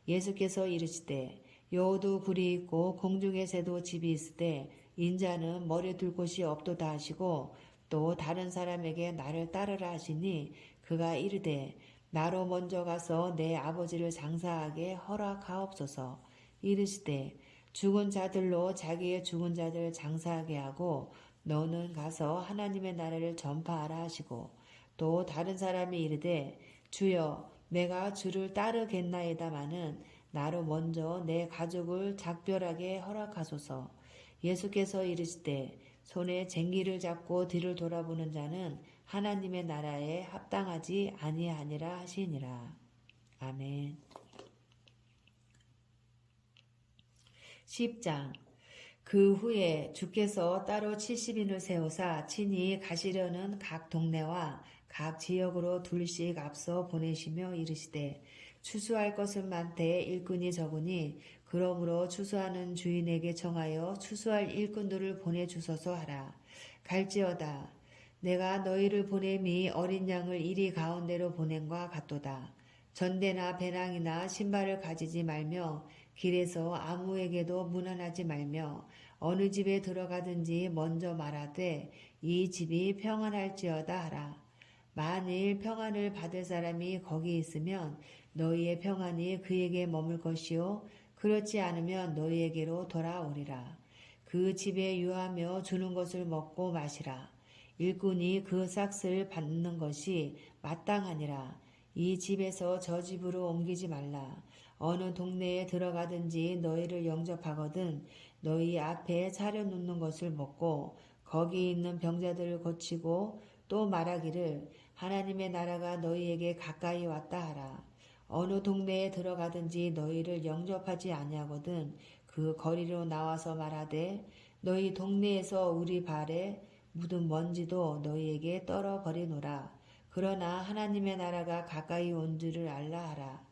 예수께서 이르시되 여호도 굴이 있고 공중에 새도 집이 있으되 인자는 머리 둘 곳이 없도다 하시고 또 다른 사람에게 나를 따르라 하시니 그가 이르되 나로 먼저 가서 내 아버지를 장사하게 허락하옵소서. 이르시되 죽은 자들로 자기의 죽은 자들 장사하게 하고 너는 가서 하나님의 나라를 전파하라 하시고 또 다른 사람이 이르되 주여 내가 주를 따르겠나이다마는 나로 먼저 내 가족을 작별하게 허락하소서. 예수께서 이르시되 손에 쟁기를 잡고 뒤를 돌아보는 자는 하나님의 나라에 합당하지 아니하니라 하시니라. 아멘. 10장. 그 후에 주께서 따로 70인을 세우사 친히 가시려는 각 동네와 각 지역으로 둘씩 앞서 보내시며 이르시되 추수할 것은 많되 일꾼이 적으니 그러므로 추수하는 주인에게 청하여 추수할 일꾼들을 보내주소서 하라. 갈지어다 내가 너희를 보냄이 어린 양을 이리 가운데로 보냄과 같도다. 전대나 배낭이나 신발을 가지지 말며 길에서 아무에게도 문안하지 말며 어느 집에 들어가든지 먼저 말하되 이 집이 평안할지어다 하라. 만일 평안을 받을 사람이 거기 있으면 너희의 평안이 그에게 머물 것이요 그렇지 않으면 너희에게로 돌아오리라. 그 집에 유하며 주는 것을 먹고 마시라. 일꾼이 그 삭을 받는 것이 마땅하니라. 이 집에서 저 집으로 옮기지 말라. 어느 동네에 들어가든지 너희를 영접하거든 너희 앞에 차려놓는 것을 먹고 거기 있는 병자들을 고치고 또 말하기를 하나님의 나라가 너희에게 가까이 왔다 하라. 어느 동네에 들어가든지 너희를 영접하지 아니하거든 그 거리로 나와서 말하되 너희 동네에서 우리 발에 묻은 먼지도 너희에게 떨어버리노라. 그러나 하나님의 나라가 가까이 온 줄을 알라 하라.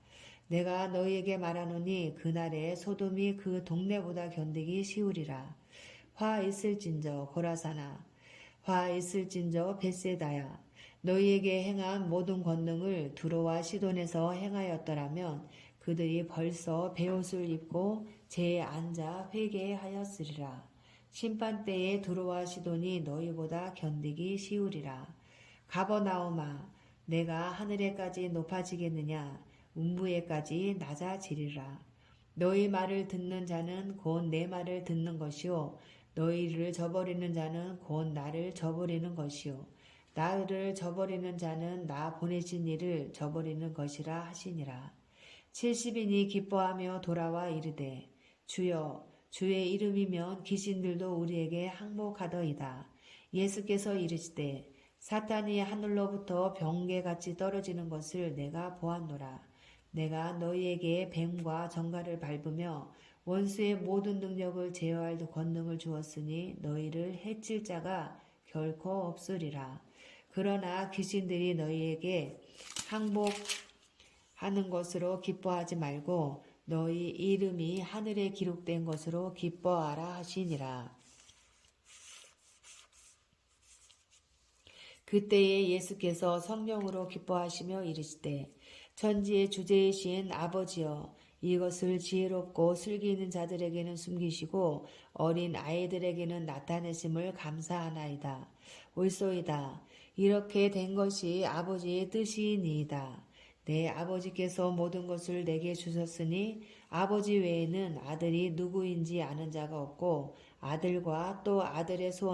내가 너희에게 말하노니 그날에 소돔이 그 동네보다 견디기 쉬우리라. 화 있을진저 고라사나 화 있을진저 벳세다야 너희에게 행한 모든 권능을 두로와 시돈에서 행하였더라면 그들이 벌써 베옷을 입고 재에 앉아 회개하였으리라. 심판때에 두로와 시돈이 너희보다 견디기 쉬우리라. 가버나오마 내가 하늘에까지 높아지겠느냐 음부에까지 낮아지리라. 너희 말을 듣는 자는 곧 내 말을 듣는 것이요 너희를 저버리는 자는 곧 나를 저버리는 것이요 나를 저버리는 자는 나 보내신 이를 저버리는 것이라 하시니라. 70인이 기뻐하며 돌아와 이르되 주여 주의 이름이면 귀신들도 우리에게 항복하더이다. 예수께서 이르시되 사탄이 하늘로부터 번개같이 떨어지는 것을 내가 보았노라. 내가 너희에게 뱀과 정갈을 밟으며 원수의 모든 능력을 제어할 권능을 주었으니 너희를 해칠 자가 결코 없으리라. 그러나 귀신들이 너희에게 항복하는 것으로 기뻐하지 말고 너희 이름이 하늘에 기록된 것으로 기뻐하라 하시니라. 그때에 예수께서 성령으로 기뻐하시며 이르시되 천지의 주제이신 아버지여 이것을 지혜롭고 슬기 있는 자들에게는 숨기시고 어린 아이들에게는 나타내심을 감사하나이다. 옳소이다. 이렇게 된 것이 아버지의 뜻이니이다. 내 아버지께서 모든 것을 내게 주셨으니 아버지 외에는 아들이 누구인지 아는 자가 없고 아들과 또 아들의 소원